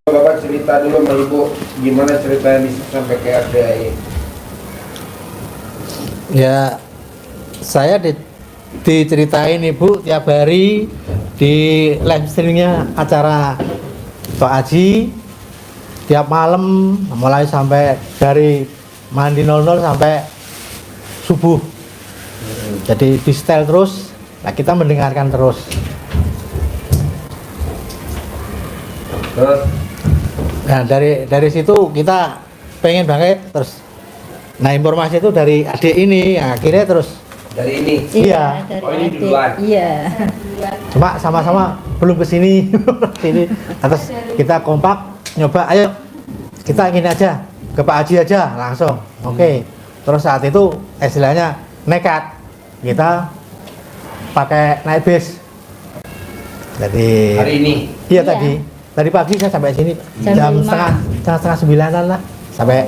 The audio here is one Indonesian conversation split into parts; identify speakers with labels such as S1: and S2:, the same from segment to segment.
S1: Bapak cerita dulu sama Ibu gimana ceritanya bisa sampai ke RDAI.
S2: Ya, saya diceritain Ibu tiap hari di live streamingnya acara Pak Haji tiap malam mulai sampai dari mandi 00 sampai subuh. Jadi di setel terus, nah kita mendengarkan terus.
S1: Terus
S2: Nah dari situ kita pengen banget terus. Nah informasi itu dari adik ini, nah, akhirnya terus.
S1: dari ini.
S2: Iya.
S3: Dari
S1: Oh, ini
S3: adik.
S1: duluan.
S3: Iya.
S2: Cuma sama-sama belum kesini. Sini. Terus kita kompak nyoba, ayo kita ingin aja ke Pak Haji aja langsung. Oke. Terus saat itu istilahnya nekat kita pakai naik bis. Jadi
S1: Hari ini.
S2: iya
S3: Iya.
S2: tadi pagi saya sampai sini
S3: Jam
S2: jam
S3: 5.
S2: setengah 9-an lah sampai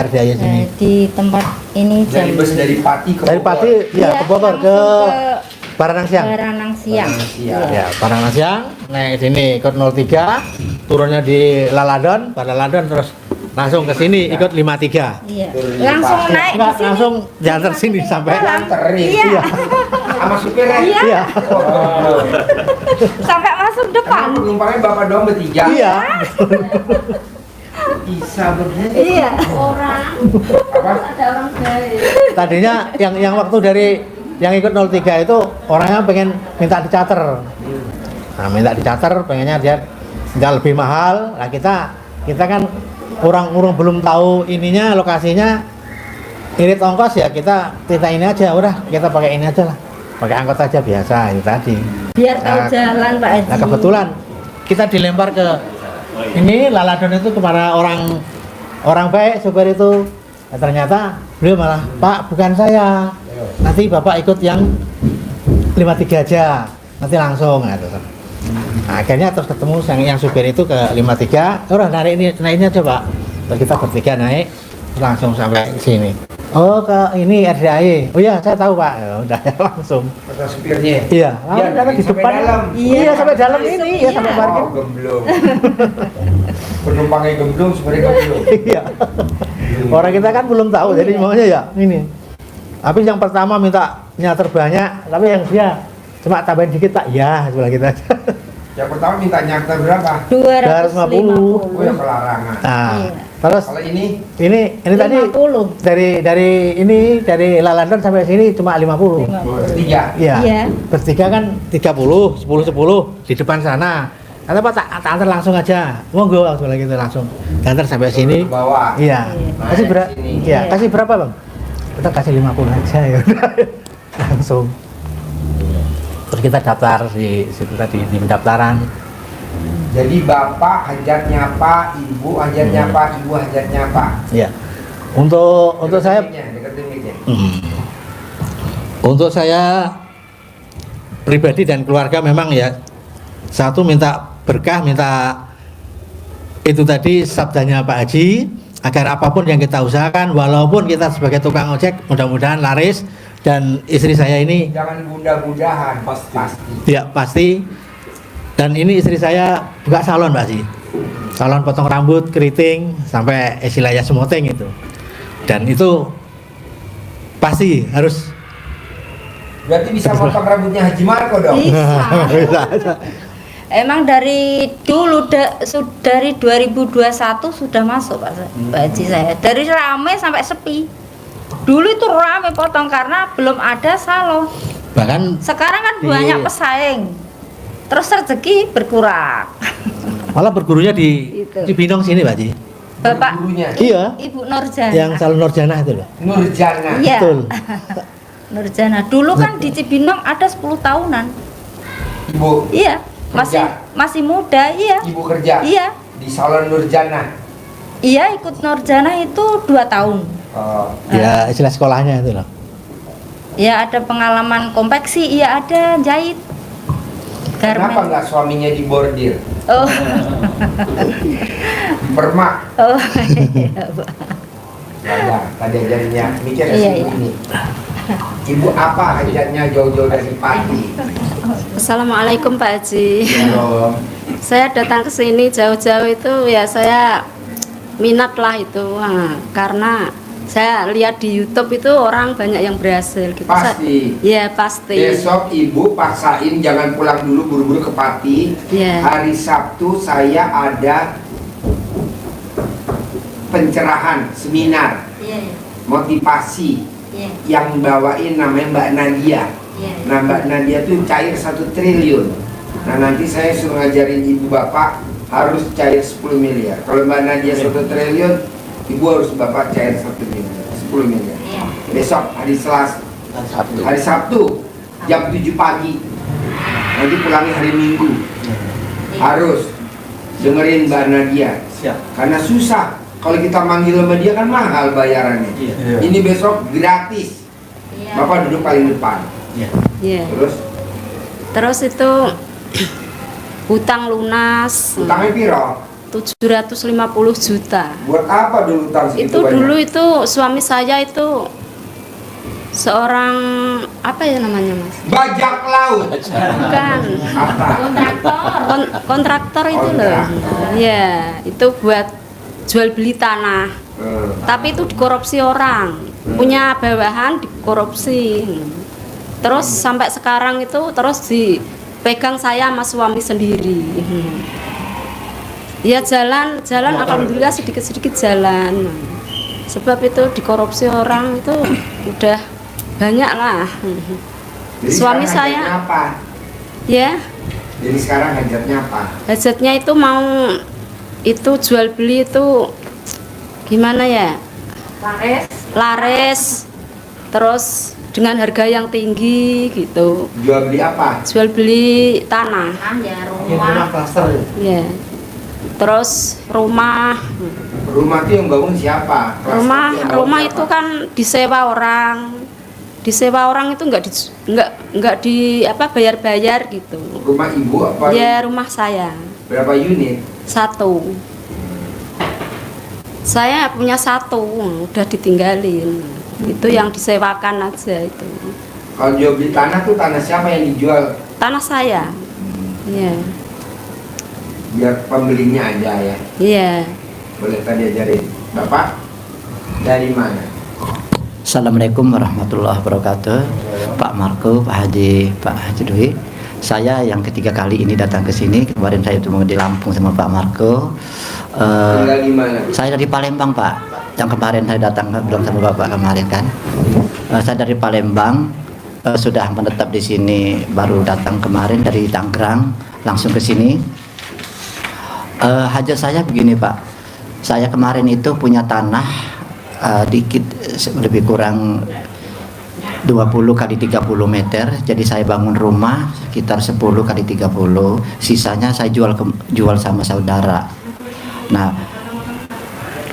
S2: RDAI sini.
S3: Di tempat ini
S1: Dari bus dari Pati ke
S2: Dari
S1: Bogor.
S2: Pati ya ke Bogor ke Baranang Siang.
S3: Baranang Siang.
S1: Baranang Siang.
S3: Iya.
S2: Ya, Baranang Siang naik sini ikut 03, turunnya di Laladon, pada Laladon terus langsung ke sini ikut 53.
S3: Iya.
S1: Turun di
S3: Langsung
S1: Pati.
S3: naik
S2: Enggak,
S3: ke sini.
S2: langsung jalan sini sampai
S1: Nganterin.
S3: Iya.
S1: Sama supirnya.
S3: Iya.
S2: iya.
S1: Oh,
S3: Sampai masuk depan.
S1: emang penumpangnya bapak doang bertiga.
S2: Iya.
S1: Bisa begitu.
S3: Iya. Orang.
S1: Apa?
S3: Ada orang baik.
S2: Tadinya yang waktu dari yang ikut 03 itu orangnya pengen minta dicater. Nah, minta dicater pengennya dia lebih mahal. Nah, kita kan orang belum tahu ininya lokasinya irit ongkos ya kita ini aja udah kita pakai ini aja lah. Pakai angkot aja biasa itu tadi.
S3: Biar tahu
S2: Nah,
S3: jalan Pak Haji.
S2: Nah kebetulan kita dilempar ke ini Laladon itu kepada orang baik supir itu. Nah, ternyata beliau malah Pak bukan saya, nanti bapak ikut yang 53 aja, nanti langsung. Nah, akhirnya terus ketemu yang supir itu ke 53, orang naik ini aja Pak. Terus kita bertiga naik langsung sampai sini. Oh ke ini RDAI. Oh iya saya tahu Pak. Ya, udah langsung.
S1: Kata supirnya.
S2: Iya,
S1: Iya,
S2: karena di
S1: sampai
S2: depan.
S1: dalam.
S2: Iya, sampai dalam
S3: Masuk,
S2: ini,
S3: iya.
S2: ya sampai parkir.
S1: Oh, gemblung. Penumpangnya gemblung, supirnya gemblung.
S2: Iya. Orang kita kan belum tahu, jadi maunya ya ini. Tapi yang pertama minta nyater banyak, tapi yang dia cuma tambahin dikit Pak. Ya, cuma kita aja.
S1: Yang pertama minta nyarter berapa?
S2: 250.
S1: Oh, yang pelarangan.
S2: Nah,
S3: Iya.
S2: terus
S1: Kalau ini
S2: ini tadi
S3: 50.
S2: dari Lalandon sampai sini cuma 50.
S1: bertiga.
S2: Iya.
S3: Iya.
S2: Bertiga kan 30, 10 di depan sana. Kata Pak tak antar langsung aja. Monggo langsung lagi langsung. Antar sampai sini.
S1: Ke bawah.
S2: Iya.
S1: Nah,
S2: Kasih berapa?
S1: sini.
S2: Iya,
S3: Iya.
S2: kasih berapa, Bang? Kita kasih 50 aja ya. Langsung. Terus kita daftar di situ tadi di pendaftaran.
S1: Jadi bapak hajatnya apa, ibu hajatnya apa, ibu hajatnya apa.
S2: Iya. Untuk saya
S1: Deketin mic-nya.
S2: Untuk saya pribadi dan keluarga memang ya satu minta berkah, minta itu tadi sabdanya Pak Haji agar apapun yang kita usahakan walaupun kita sebagai tukang ojek mudah-mudahan laris dan istri saya ini
S1: Jangan mudah-mudahan pasti.
S2: ya pasti dan ini istri saya buka salon Pak Haji, salon potong rambut, keriting sampai istilahnya semoteng itu dan itu pasti harus
S1: Berarti bisa potong rambutnya Haji Marco dong.
S3: Bisa. Emang dari dulu dari 2021 sudah masuk Pak Haji saya. Dari rame sampai sepi. Dulu itu rame potong karena belum ada salon.
S2: bahkan
S3: Sekarang kan
S2: Di-
S3: banyak pesaing. Terus rezeki berkurang.
S2: malah bergurunya di
S3: Itu.
S2: Cibinong sini Pak Haji.
S3: Bapak
S1: Gurunya
S2: Iya.
S3: Ibu Nurjana.
S2: Yang salon Nurjana itu loh.
S1: Nurjana.
S3: Iya.
S2: Betul.
S3: Nurjana. Dulu kan di Cibinong ada 10 tahunan.
S1: Ibu
S3: Iya. Masih muda, iya.
S1: ibu kerja
S3: Iya.
S1: di salon Nurjana.
S3: Iya, ikut Nurjana itu 2 tahun.
S1: Oh,
S2: Ya istilah sekolahnya itu loh.
S3: Ya ada pengalaman konveksi, iya ada jahit.
S1: kenapa
S3: Garmen.
S1: nggak suaminya dibordir?
S3: Oh.
S1: Permak.
S3: Oh. Iya, Pak.
S1: Ya, tadi ajarnya mikir
S3: Iya, iya.
S1: ini. Ibu apa hajatnya jauh-jauh dari Pati?
S4: Assalamualaikum Pak Haji.
S1: Halo.
S4: saya datang ke sini jauh-jauh itu ya saya minat lah itu. Karena saya lihat di YouTube itu orang banyak yang berhasil gitu.
S1: Pasti.
S4: Ya pasti.
S1: Besok ibu paksain jangan pulang dulu buru-buru ke Pati.
S4: Ya.
S1: Hari Sabtu saya ada pencerahan, seminar, motivasi. Yang bawain namanya Mbak Nadia. Nah Mbak Nadia tuh cair 1 triliun. Nah nanti saya suruh ngajarin ibu bapak harus cair 10 miliar. Kalau Mbak Nadia 1 triliun, ibu harus bapak cair 1 miliar, 10 miliar. Besok hari Selasa, hari Sabtu jam 7 pagi. Nanti pulangnya hari Minggu. Harus dengerin Mbak Nadia. Karena susah. Kalau kita manggil sama dia kan mahal bayarannya. Ini besok gratis. Bapak duduk paling depan.
S4: Terus itu hutang lunas.
S1: Hutangnya piro?
S4: 750 juta.
S1: Buat apa dulu hutang segitu
S4: Itu
S1: banyak?
S4: dulu itu suami saya itu seorang apa ya namanya Mas?
S1: Bajak laut.
S4: Bukan.
S1: Apa?
S4: Kontraktor itu loh. Ya, itu buat jual beli tanah. Tapi itu dikorupsi orang. Punya bawahan dikorupsi. Terus sampai sekarang itu terus dipegang saya sama suami sendiri. Ya jalan alhamdulillah sedikit-sedikit jalan. Sebab itu dikorupsi orang itu udah banyak lah.
S1: Jadi
S4: Suami
S1: sekarang
S4: saya
S1: hajatnya apa?
S4: ya
S1: Jadi sekarang hajatnya apa?
S4: hajatnya itu mau itu jual beli itu gimana ya, laris terus dengan harga yang tinggi gitu.
S1: Jual beli apa?
S4: Jual beli tanah
S2: Rumah klaster.
S4: ya, terus rumah
S1: Rumah itu yang bangun siapa? Kelas satu yang bangun
S4: rumah
S1: siapa?
S4: itu kan disewa orang itu nggak di apa bayar gitu.
S1: Rumah ibu apa?
S4: Ya rumah saya
S1: Berapa unit?
S4: 1. Saya punya 1, udah ditinggalin. Itu yang disewakan aja itu.
S1: Kalau jual beli tanah tuh tanah siapa yang dijual?
S4: Tanah saya. Iya.
S1: Biar pembelinya aja ya.
S4: Iya.
S1: Boleh tadi ajarin. Bapak dari mana?
S5: Assalamualaikum warahmatullahi wabarakatuh. Pak Marco, Pak Haji Dwi. Saya yang ketiga kali ini datang ke sini. Kemarin saya cuma di Lampung sama Pak Marco.
S1: Tinggal di mana?
S5: Saya dari Palembang, Pak. Yang kemarin saya datang belum sama Bapak kemarin kan. Saya dari Palembang, sudah menetap di sini baru datang kemarin dari Tangerang langsung ke sini. Hajat saya begini, Pak. Saya kemarin itu punya tanah dikit lebih kurang 20 kali 30 meter. Jadi saya bangun rumah sekitar 10 kali 30. Sisanya saya jual sama saudara. Nah,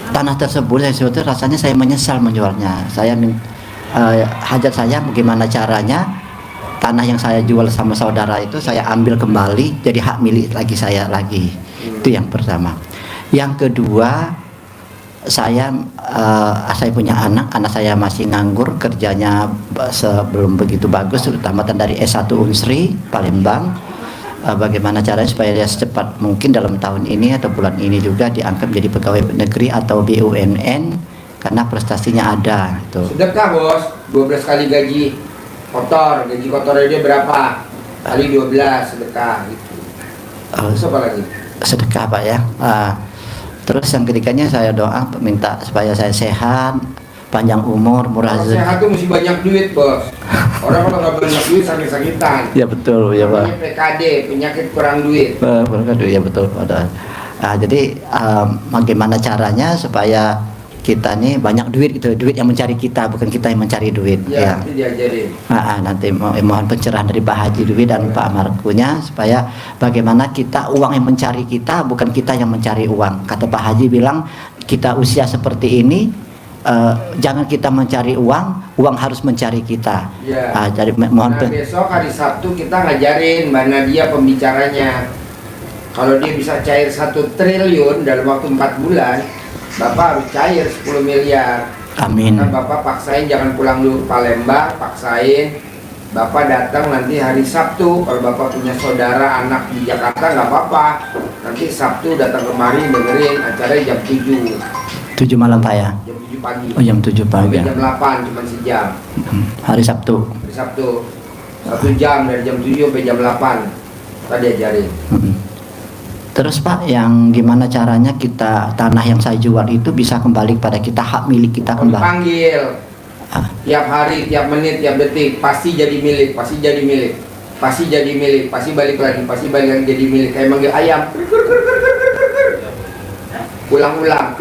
S5: tanah tersebut saya sebetulnya rasanya saya menyesal menjualnya. Saya hajat saya bagaimana caranya tanah yang saya jual sama saudara itu saya ambil kembali jadi hak milik lagi saya lagi. Itu yang pertama. Yang kedua, saya punya anak saya masih nganggur, kerjanya belum begitu bagus, terutama dari S1 Unsri Palembang. Bagaimana caranya supaya dia secepat mungkin dalam tahun ini atau bulan ini juga diangkat menjadi pegawai negeri atau BUMN karena prestasinya ada itu.
S1: Sedekah bos, 12 kali gaji kotornya dia berapa? Kali 12 sedekah gitu. Terus apa lagi?
S5: Sedekah Pak ya. Terus yang ketiganya saya doa minta supaya saya sehat, panjang umur, murah
S1: Kalau
S5: rezeki.
S1: sehat tuh mesti banyak duit bos. Orang kalau nggak banyak duit sakit-sakitan.
S5: Ya betul ya Pak.
S1: Namanya PKD, penyakit kurang duit.
S5: Ya betul Pak. Jadi bagaimana caranya supaya kita nih banyak duit gitu, duit yang mencari kita bukan kita yang mencari duit.
S1: Ya, nanti diajarin.
S5: Nanti mohon pencerahan dari Pak Haji Dwi dan Pak Markunya supaya bagaimana kita uang yang mencari kita bukan kita yang mencari uang. Kata Pak Haji bilang kita usia seperti ini jangan kita mencari uang harus mencari kita.
S1: Ya.
S5: Jadi mohon
S1: Nah, besok hari Sabtu kita ngajarin Mbak Nadia pembicaranya. Kalau dia bisa cair 1 triliun dalam waktu 4 bulan, Bapak harus cair 10 miliar.
S5: amin.
S1: Kan Bapak paksain jangan pulang dulu ke Palembang, paksain Bapak datang nanti hari Sabtu. Kalau Bapak punya saudara anak di Jakarta nggak apa-apa. Nanti Sabtu datang kemari dengerin acara jam 7.
S5: 7 malam Pak ya?
S1: Jam 7 pagi.
S5: Oh jam 7 pagi.
S1: Sampai jam 8 cuma sejam.
S5: Hari Sabtu.
S1: Hari Sabtu 1 jam dari jam 7 sampai jam 8 tadi ajarin.
S5: Terus Pak, yang gimana caranya kita tanah yang saya jual itu bisa kembali pada kita, hak milik kita
S1: Kalau
S5: kembali?
S1: dipanggil
S5: Ah.
S1: tiap hari, tiap menit, tiap detik pasti jadi milik, pasti jadi milik, pasti jadi milik, pasti balik lagi, pasti balik lagi jadi milik. Kayak manggil ayam, ulang-ulang.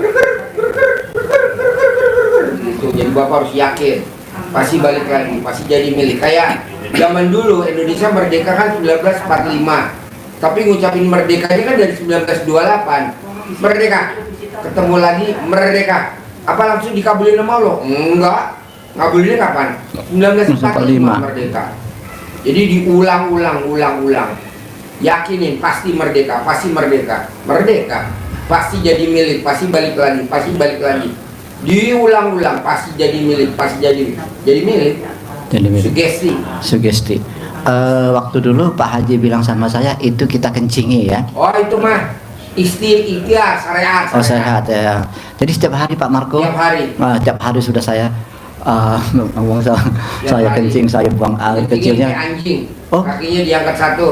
S1: Gitu. Jadi Bapak harus yakin, pasti balik lagi, pasti jadi milik. Kayak zaman dulu Indonesia merdeka kan 1945, tapi ngucapin merdekanya kan dari 1928. Merdeka, ketemu lagi merdeka. Apa langsung dikabulin sama Allah? Enggak. Ngabulinnya kapan? 1945 merdeka. Jadi diulang-ulang, ulang-ulang. Yakinin pasti merdeka, pasti merdeka. Merdeka, pasti jadi milik, pasti balik lagi, pasti balik lagi. Diulang-ulang, pasti jadi milik, pasti jadi milik.
S5: Jadi milik.
S1: Sugesti.
S5: Waktu dulu Pak Haji bilang sama saya itu kita kencingi ya.
S1: Oh itu mah ikhtiar syariat.
S5: Oh sehat ya. Jadi setiap hari Pak Marco.
S1: Tiap hari.
S5: Tiap hari sudah saya ngomong
S1: Tiap
S5: saya
S1: hari.
S5: kencing, saya buang air
S1: Kencingin
S5: kecilnya.
S1: kayak anjing.
S5: Oh.
S1: Kakinya diangkat satu.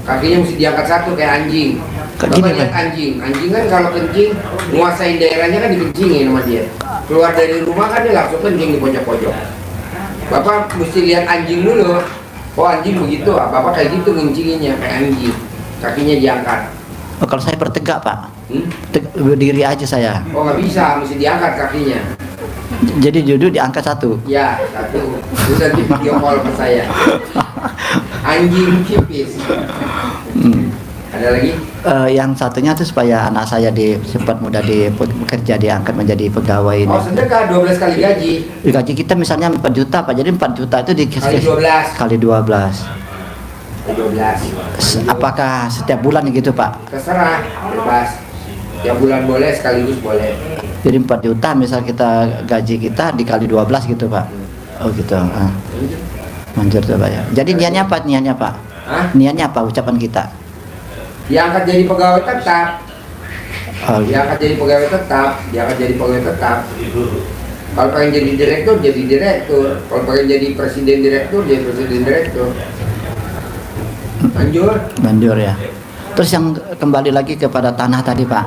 S1: Kakinya mesti diangkat satu kayak anjing.
S5: Kayak
S1: Bapak
S5: gini,
S1: lihat
S5: Pak?
S1: anjing. Anjing kan kalau kencing nguasain daerahnya kan dikencingin sama dia. Keluar dari rumah kan dia langsung kencing di pojok-pojok. Bapak mesti lihat anjing dulu. Oh anjing begitu, Bapak kayak gitu ngencinginnya kayak anjing. Kakinya diangkat.
S5: Oh, kalau saya bertegak Pak,
S1: Hmm?
S5: berdiri aja saya.
S1: Oh nggak bisa, mesti diangkat kakinya.
S5: Jadi duduk diangkat satu.
S1: Ya satu. Terus nanti video call ke saya. Anjing pipis. Ada lagi?
S5: Yang satunya tuh supaya anak saya sempat mudah bekerja diangkat menjadi pegawai ini.
S1: Oh sedekah 12 kali gaji.
S5: Gaji kita misalnya 4 juta Pak, jadi 4 juta itu
S1: Kali 12.
S5: kali 12.
S1: 12.
S5: Apakah setiap bulan gitu Pak?
S1: Terserah, bebas. Tiap bulan boleh, sekaligus boleh.
S5: Jadi 4 juta misal kita gaji kita dikali 12 gitu Pak. Oh gitu. Manjur tuh Pak ya. Jadi niatnya apa? Niatnya Pak?
S1: Hah?
S5: Niatnya apa ucapan kita?
S1: Diangkat jadi pegawai tetap.
S5: Oh, gitu.
S1: Diangkat jadi pegawai tetap. Diangkat jadi pegawai tetap. Kalau pengen jadi direktur, jadi direktur. Kalau pengen jadi presiden direktur, jadi presiden direktur. Lanjut.
S5: Manjur ya. Terus yang kembali lagi kepada tanah tadi Pak,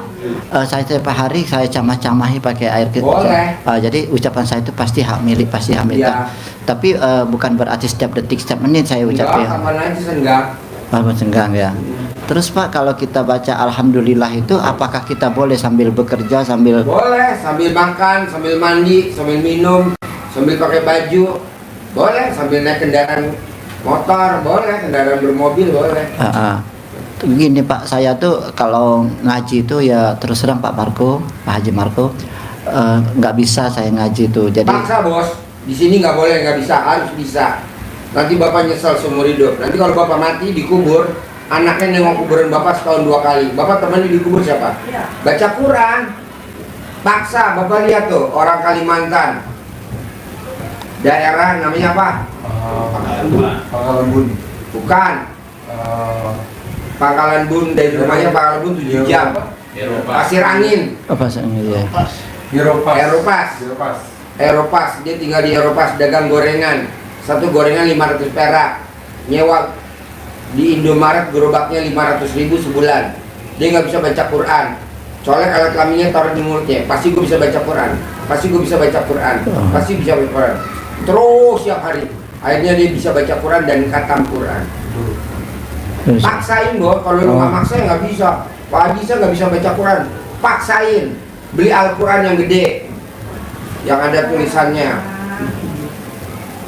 S5: saya setiap hari saya camah-camahi pakai air kecil.
S1: Boleh.
S5: Jadi ucapan saya itu pasti hak milik, pasti hak milik.
S1: Ya.
S5: Tapi bukan berarti setiap detik, setiap menit saya
S1: Enggak,
S5: ucapin.
S1: kapan aja senggak.
S5: Senggang ya. Terus Pak, kalau kita baca Alhamdulillah itu, apakah kita boleh sambil bekerja, sambil
S1: Boleh, sambil makan, sambil mandi, sambil minum, sambil pakai baju. Boleh, sambil naik kendaraan motor, boleh, kendaraan bermobil, boleh.
S5: Gini Pak, saya tuh kalau ngaji itu ya terus terang Pak Marco, Pak Haji Marco, nggak bisa saya ngaji itu. Jadi
S1: Paksa bos, di sini nggak boleh, nggak bisa, harus bisa. Nanti bapak nyesel seumur hidup. Nanti kalau bapak mati dikubur, anaknya nengok kuburan bapak setahun 2 kali. Bapak temannya dikubur siapa? Baca Quran. Paksa, bapak lihat tuh orang Kalimantan. Daerah namanya apa? Pangkalan Bun. Bukan. Pangkalan Bun, dari rumahnya Pangkalan Bun 7 jam. Pasir Angin.
S5: apa sih ya?
S1: Eropas, dia tinggal di Eropas, dagang gorengan. Satu gorengan 500 perak. Nyewa di Indomaret gerobaknya 500.000 sebulan. Dia nggak bisa baca Quran. Soalnya alat kelaminnya taruh di mulutnya. Pasti gue bisa baca Quran. Pasti gue bisa baca Quran. Pasti bisa baca Quran. Terus setiap hari. Akhirnya dia bisa baca Quran dan khatam Quran. Paksain bos, kalau lu nggak maksa ya nggak bisa. Pak Haji saya nggak bisa baca Quran. Paksain, beli Al-Quran yang gede, yang ada tulisannya.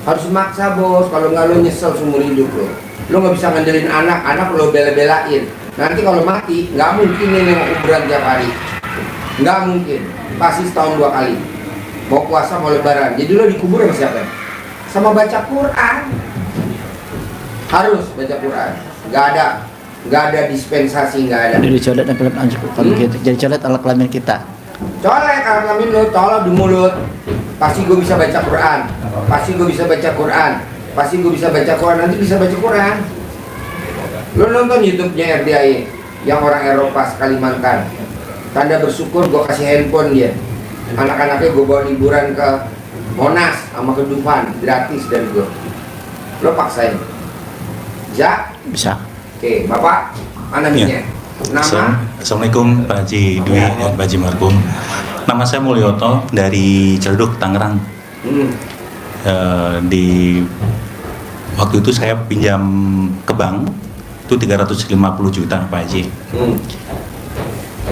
S1: Harus maksa bos, kalau nggak lo nyesel seumur hidup lo. Lo nggak bisa ngandelin anak lo bela-belain. Nanti kalau mati, nggak mungkin nih nengok kuburan tiap hari. Nggak mungkin, pasti setahun 2 kali. Mau puasa mau lebaran, jadi lo dikubur sama siapa? Sama baca Quran. Harus baca Quran. Nggak ada dispensasi, nggak ada.
S5: Jadi colet dan kelamin kita. Jadi colet alat kelamin kita.
S1: Colek kalau kelamin lo, tolong di mulut. pasti gue bisa baca Quran, pasti gue bisa baca Quran, pasti gue bisa baca Quran, nanti bisa baca Quran. Lo nonton YouTube-nya RDI yang orang Eropa Kalimantan, tanda bersyukur gue kasih handphone dia, anak-anaknya gue bawa liburan ke Monas sama ke Dufan gratis dari gue. Lo paksain, ja?
S5: Bisa.
S1: Oke, Bapak, mana
S6: Ya.
S1: nama?
S6: Assalamualaikum Pak Haji Dwi dan Pak Haji Markum. Nama saya Mulyoto dari Ciledug, Tangerang.
S1: Hmm.
S6: Di waktu itu saya pinjam ke bank itu 350 juta Pak Haji.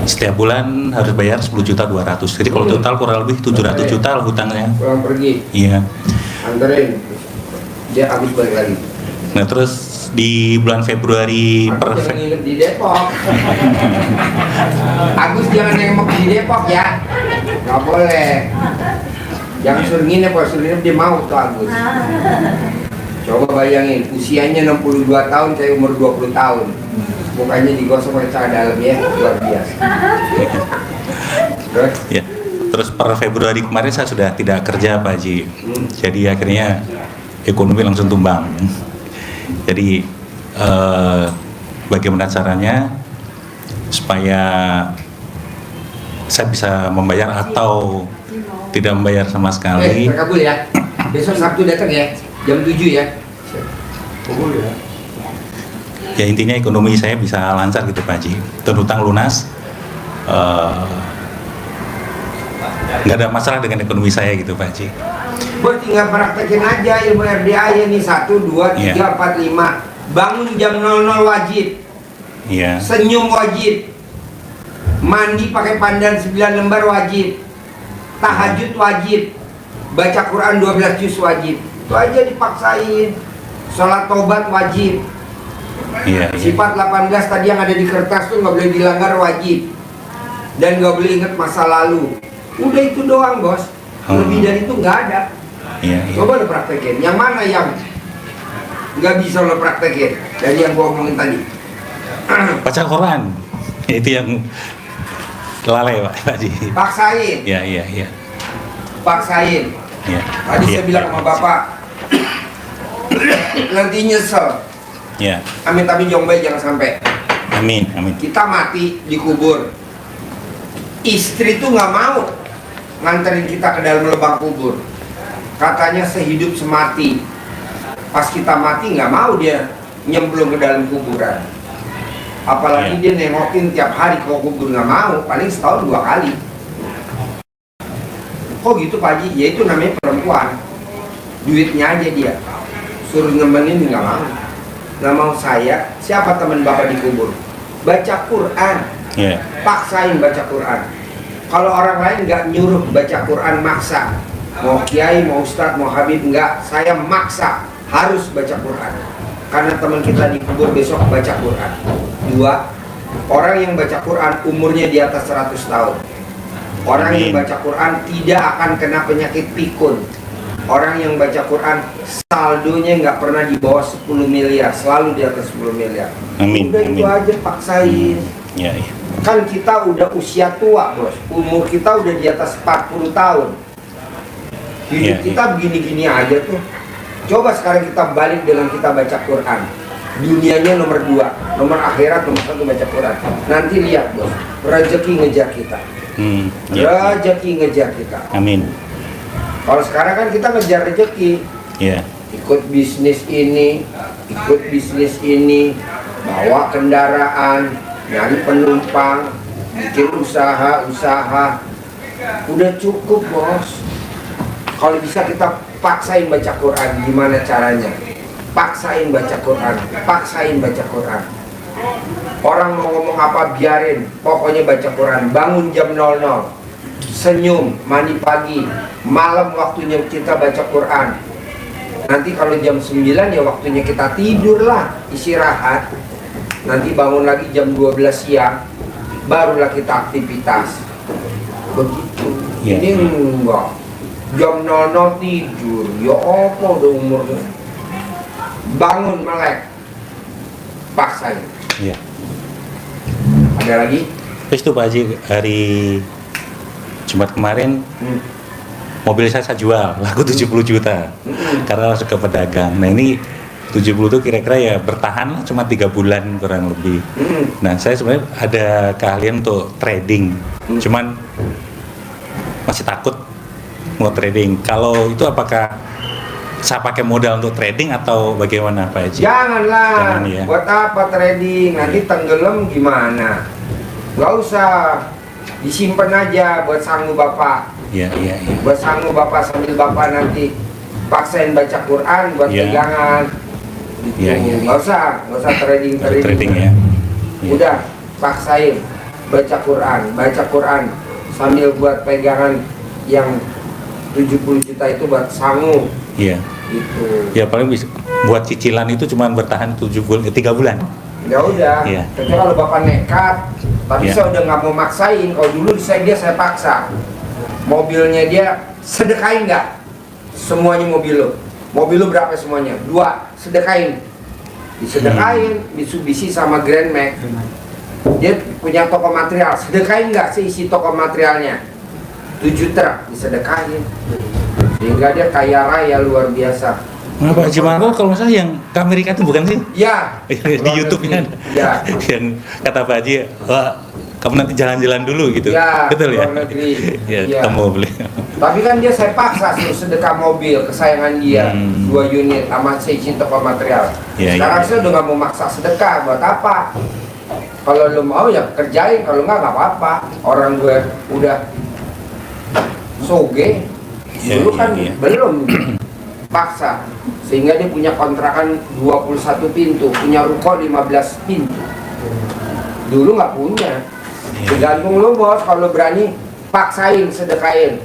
S6: Setiap bulan harus bayar 10.200.000. Jadi kalau total kurang lebih 700 juta lah hutangnya.
S1: Pulang pergi,
S6: Iya.
S1: anterin, dia habis balik lagi.
S6: Nah terus di bulan Februari
S1: Agus jangan nginep di Depok. Agus jangan nengok di Depok ya. Gak boleh. Jangan suruh nginep, kalau suruh nginep dia mau tuh Agus. Coba bayangin, usianya 62 tahun, saya umur 20 tahun. Mukanya digosok pakai celana dalam ya, luar biasa. Terus?
S6: Ya. Terus per Februari kemarin saya sudah tidak kerja Pak Haji. Jadi akhirnya ekonomi langsung tumbang. Jadi bagaimana caranya supaya saya bisa membayar atau tidak membayar sama sekali?
S1: Terkabul ya. Besok Sabtu datang ya, jam 7 ya.
S6: Ya intinya ekonomi saya bisa lancar gitu Pak Haji. Terhutang lunas. Nggak ada masalah dengan ekonomi saya gitu Pak Haji.
S1: Bos tinggal praktekin aja ilmu RDA nih 1, 2, 3, 4, 5. Bangun jam 00 wajib.
S6: Iya.
S1: Senyum wajib. Mandi pakai pandan 9 lembar wajib. Tahajud wajib. Baca Quran 12 juz wajib. Itu aja dipaksain. Sholat tobat wajib.
S6: Iya.
S1: Sifat 18 tadi yang ada di kertas tuh nggak boleh dilanggar wajib. Dan nggak boleh ingat masa lalu. Udah itu doang bos. Lebih dari itu nggak ada.
S6: Iya.
S1: Coba lo praktekin. Yang mana yang nggak bisa lo praktekin dari yang gua omongin tadi?
S6: Baca Quran. Itu yang lalai Pak Haji.
S1: Paksain,
S6: Iya.
S1: paksain.
S6: Iya.
S1: Tadi saya bilang sama bapak, nanti nyesel.
S6: Ya,
S1: Amit-amit jombai jangan sampai.
S6: amin.
S1: Kita mati dikubur. Istri tuh nggak mau nganterin kita ke dalam lubang kubur. Katanya sehidup semati. Pas kita mati nggak mau dia nyemplung ke dalam kuburan. Apalagi dia nengokin tiap hari ke kubur, nggak mau. Paling setahun 2 kali. Kok gitu Pak Haji? Ya itu namanya perempuan. Duitnya aja dia. Suruh nemenin nggak mau. Nggak mau saya. Siapa teman bapak di kubur? Baca Quran.
S6: Ya.
S1: Paksain baca Quran. Kalau orang lain nggak nyuruh baca Quran, maksa. Mau kiai, mau ustadz, mau habib, nggak. Saya maksa harus baca Quran. Karena teman kita di kubur besok baca Quran. 2, orang yang baca Quran umurnya di atas 100 tahun. Orang yang baca Quran tidak akan kena penyakit pikun. Orang yang baca Quran saldonya nggak pernah di bawah 10 miliar, selalu di atas 10 miliar.
S6: Amin.
S1: Udah itu aja paksain.
S6: Ya.
S1: Kan kita udah usia tua bos, umur kita udah di atas 40 tahun. Hidup kita begini-gini aja tuh. Coba sekarang kita balik dengan kita baca Quran. Dunianya nomor 2, nomor akhirat nomor 1 baca Quran. Nanti lihat bos, rezeki ngejar kita. Rezeki ngejar kita.
S6: Amin.
S1: Kalau sekarang kan kita ngejar rezeki.
S6: Ya.
S1: Ikut bisnis ini, bawa kendaraan, nyari penumpang, bikin usaha. Udah cukup bos. Kalau bisa kita paksain baca Quran. Gimana caranya? Paksain baca Quran. Orang mau ngomong apa biarin, pokoknya baca Quran. Bangun jam 00, senyum, mandi pagi, malam waktunya kita baca Quran. Nanti kalau jam 9 ya waktunya kita tidur lah, istirahat. Nanti bangun lagi jam 12 siang, barulah kita aktivitas. Begitu.
S6: Ya.
S1: Ini enggak. Jam 00 tidur, ya apa udah umurnya. Bangun melek, paksain.
S6: Ya.
S1: Ada lagi?
S6: Terus itu Pak Haji, hari Jumat kemarin mobil saya jual, laku 70 juta karena langsung ke pedagang. Nah ini 70 itu kira-kira ya bertahan lah cuma 3 bulan kurang lebih. Nah saya sebenarnya ada keahlian untuk trading, cuman masih takut mau trading. Kalau itu apakah saya pakai modal untuk trading atau bagaimana Pak Haji?
S1: Janganlah.
S6: Jangan, ya.
S1: Buat apa trading? Nanti tenggelam gimana? Gak usah. Disimpan aja buat sanggup Bapak.
S6: Iya.
S1: Buat sanggup Bapak sambil Bapak nanti paksain baca Quran buat
S6: Iya.
S1: pegangan. Gitu.
S6: Iya.
S1: Gak usah trading.
S6: Trading ya. Iya.
S1: Udah paksain baca Quran sambil buat pegangan yang 70 juta itu buat sanggup.
S6: Iya.
S1: Gitu.
S6: Ya paling bisa buat cicilan itu cuma bertahan 3 bulan.
S1: Ya udah.
S6: Iya.
S1: Tapi kalau Bapak nekat, tapi
S6: Iya.
S1: saya udah nggak mau maksain. Kalau dulu saya paksa. Mobilnya dia sedekahin nggak? Semuanya mobil lo berapa semuanya? 2, sedekahin. Disedekahin Mitsubishi sama Grand Max. Dia punya toko material, sedekahin nggak seisi toko materialnya? 7 truk disedekahin. Sehingga dia kaya raya luar biasa.
S6: Nah, Pak Haji Maruf kalau misalnya yang ke Amerika itu bukan sih?
S1: Ya.
S6: Di YouTube-nya ada.
S1: Ya.
S6: Yang kata Pak Haji, wah, kamu nanti jalan-jalan dulu gitu.
S1: Ya,
S6: Betul ya?
S1: luar negeri.
S6: Ya,
S1: Ya.
S6: kamu beli.
S1: Tapi kan dia saya paksa suruh sedekah mobil kesayangan dia 2 unit sama seisi toko material.
S6: Ya,
S1: Sekarang
S6: ya.
S1: saya udah nggak mau maksa sedekah, buat apa? Kalau lo mau ya kerjain, kalau nggak apa-apa. Orang gue udah soge,
S6: Ya,
S1: dulu kan
S6: ya.
S1: belum paksa, sehingga dia punya kontrakan 21 pintu, punya ruko 15 pintu. Dulu nggak punya.
S6: Ya.
S1: Tergantung lo bos, kalau berani paksain sedekahin.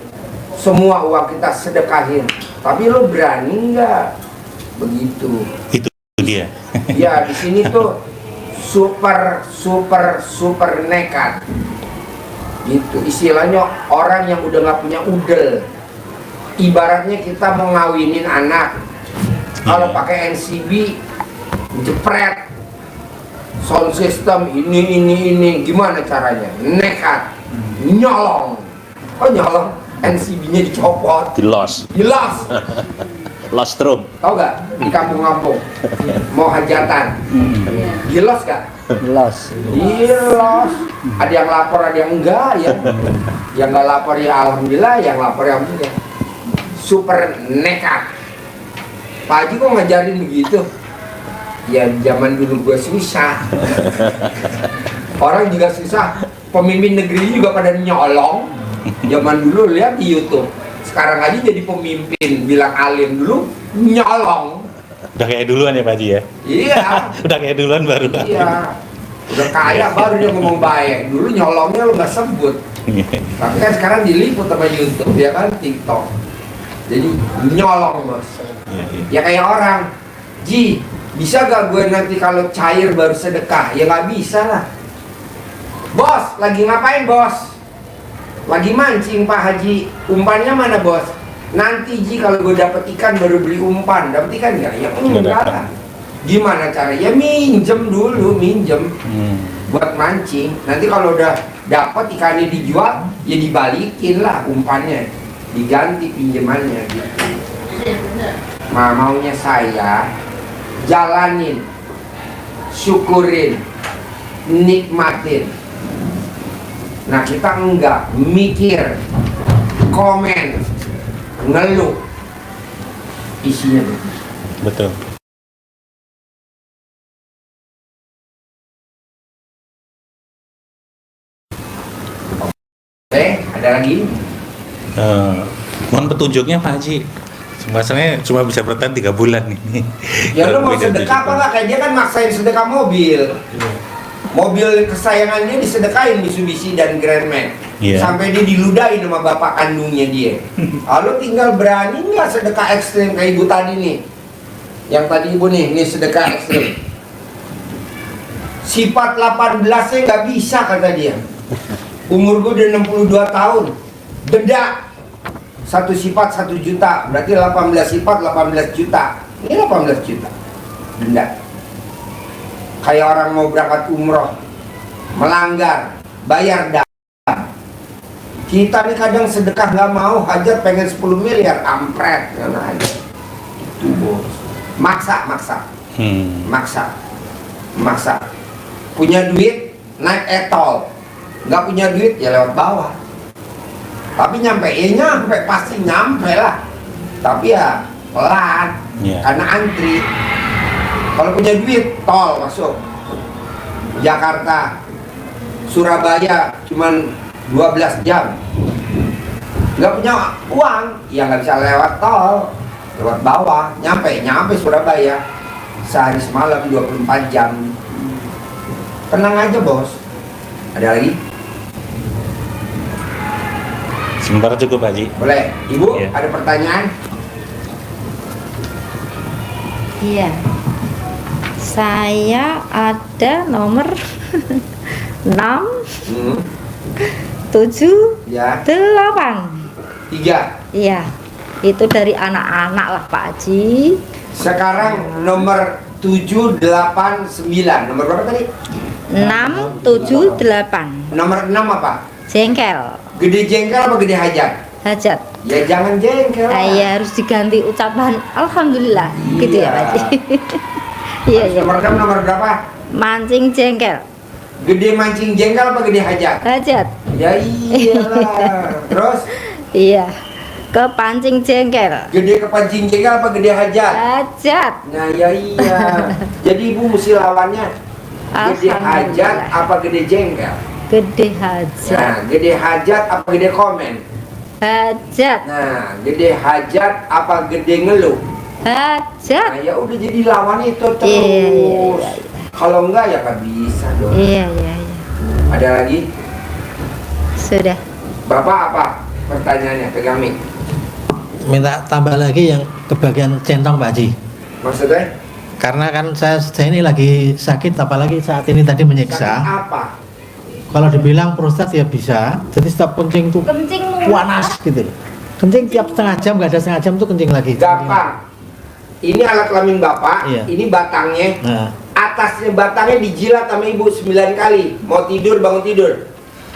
S1: Semua uang kita sedekahin. Tapi lo berani nggak? Begitu.
S6: Itu dia.
S1: Ya di sini tuh super nekat. Gitu. Istilahnya orang yang udah nggak punya udel. Ibaratnya kita mau ngawinin anak. Kalau
S6: Iya.
S1: pakai NCB jepret. Sound system ini gimana caranya? Nekat. Nyolong. Oh nyolong, NCB-nya dicopot.
S7: Di-loss room.
S1: Tahu gak? Di kampung-kampung mau hajatan. Gilos gak?
S5: Los.
S1: Gilos. Ada yang lapor, ada yang enggak ya. Yang nggak lapor ya alhamdulillah, yang lapor ya alhamdulillah. Super nekat. Pak Haji kok ngajarin begitu? Ya zaman dulu gue susah. Orang juga susah. Pemimpin negeri juga pada nyolong. Zaman dulu lihat di YouTube. Sekarang aja jadi pemimpin bilang alim, dulu nyolong.
S6: Udah kayak duluan ya Pak Haji ya?
S1: Iya.
S6: Udah kayak duluan baru.
S1: Iya. Udah kaya baru dia ngomong baik. Dulu nyolongnya lo nggak sebut. Tapi kan sekarang diliput sama YouTube ya kan, TikTok. Jadi nyolong bos.
S6: Iya.
S1: Ya kayak orang, Ji, bisa gak gue nanti kalau cair baru sedekah? Ya nggak bisa lah. Bos, lagi ngapain bos? Lagi mancing Pak Haji. Umpannya mana bos? Nanti Ji kalau gue dapet ikan baru beli umpan. Dapet ikan nggak? Ya enggak lah. Gimana caranya? Ya minjem dulu, minjem buat mancing. Nanti kalau udah dapet ikannya dijual, ya dibalikin lah umpannya, diganti pinjamannya gitu. Nah, maunya saya jalanin, syukurin, nikmatin. Nah kita enggak mikir, komen, ngeluh, isinya begitu.
S6: Betul.
S1: Ada lagi?
S6: Mohon petunjuknya Pak Haji. Masalahnya cuma bisa bertahan 3 bulan nih.
S1: Ya lu mau sedekah apa enggak? Kayak dia kan maksain sedekah mobil. Mobil kesayangan dia disedekahin Mitsubishi dan Grand Max.
S6: Iya.
S1: Sampai dia diludahin sama bapak kandungnya dia. Lalu tinggal berani nggak sedekah ekstrim kayak ibu tadi nih. Yang tadi ibu nih sedekah ekstrim. Sifat 18-nya nggak bisa kata dia. Umur gue udah 62 tahun. Denda. Satu sifat 1 juta. Berarti 18 sifat 18 juta. Ini 18 juta. Denda. Kayak orang mau berangkat umroh, melanggar, bayar dam. Kita nih kadang sedekah nggak mau, hajat pengen 10 miliar, ampret, kan aja. Itu bos. Maksa. Punya duit, naik etol. Nggak punya duit, ya lewat bawah. Tapi nyampe pasti nyampe lah. Tapi ya pelan, karena antri. Kalau punya duit, tol masuk. Jakarta, Surabaya cuman 12 jam. Nggak punya uang, ya nggak bisa lewat tol, lewat bawah. Nyampe Surabaya sehari semalam 24 jam. Tenang aja bos. Ada lagi?
S6: Sebentar cukup Pak Haji.
S1: Boleh. Ibu
S6: Iya.
S1: ada pertanyaan?
S3: Iya. Saya ada nomor 6 7
S1: Ya.
S3: 8.
S1: 3.
S3: Iya. Itu dari anak-anak lah Pak Haji.
S1: Sekarang nomor 7, 8, 9. Nomor berapa tadi?
S3: 6 7 8.
S1: Nomor 6 apa?
S3: Jengkel.
S1: Gede jengkel apa gede hajat?
S3: Hajat.
S1: Ya jangan jengkel lah.
S3: Iya, harus diganti ucapan alhamdulillah. Gitu ya Pak Haji. Iya, iya.
S1: Nomor 6 nomor berapa?
S3: Mancing jengkel.
S1: Gede mancing jengkel apa gede hajat?
S3: Hajat.
S1: Ya iyalah. Terus
S3: Iya. Kepancing jengkel.
S1: gede kepancing jengkel apa gede hajat?
S3: Hajat.
S1: Nah ya iya. Jadi ibu mesti lawannya. Gede hajat apa gede jengkel?
S3: Gede hajat.
S1: Nah, gede hajat apa gede komen?
S3: Hajat.
S1: Nah, gede hajat apa gede ngeluh?
S3: Hajat.
S1: Nah, ya udah jadi lawan itu terus.
S3: Iya.
S1: Kalau enggak ya nggak bisa dong.
S3: Iya.
S1: Ada lagi?
S3: Sudah.
S1: Bapak apa pertanyaannya? Pegang mic.
S2: Minta tambah lagi yang kebagian centong Pak Haji.
S1: Maksudnya?
S2: Karena kan saya ini lagi sakit, apalagi saat ini tadi
S1: Sakit
S2: menyiksa.
S1: apa?
S2: Kalau dibilang prostat ya bisa, jadi setiap kencing tuh
S3: Kencing
S2: panas gitu. Kencing tiap setengah jam, nggak ada setengah jam tuh kencing lagi.
S1: Gampang. Ini alat kelamin bapak,
S2: Iya.
S1: ini batangnya.
S2: Nah,
S1: Atasnya batangnya dijilat sama ibu 9 kali. Mau tidur, bangun tidur.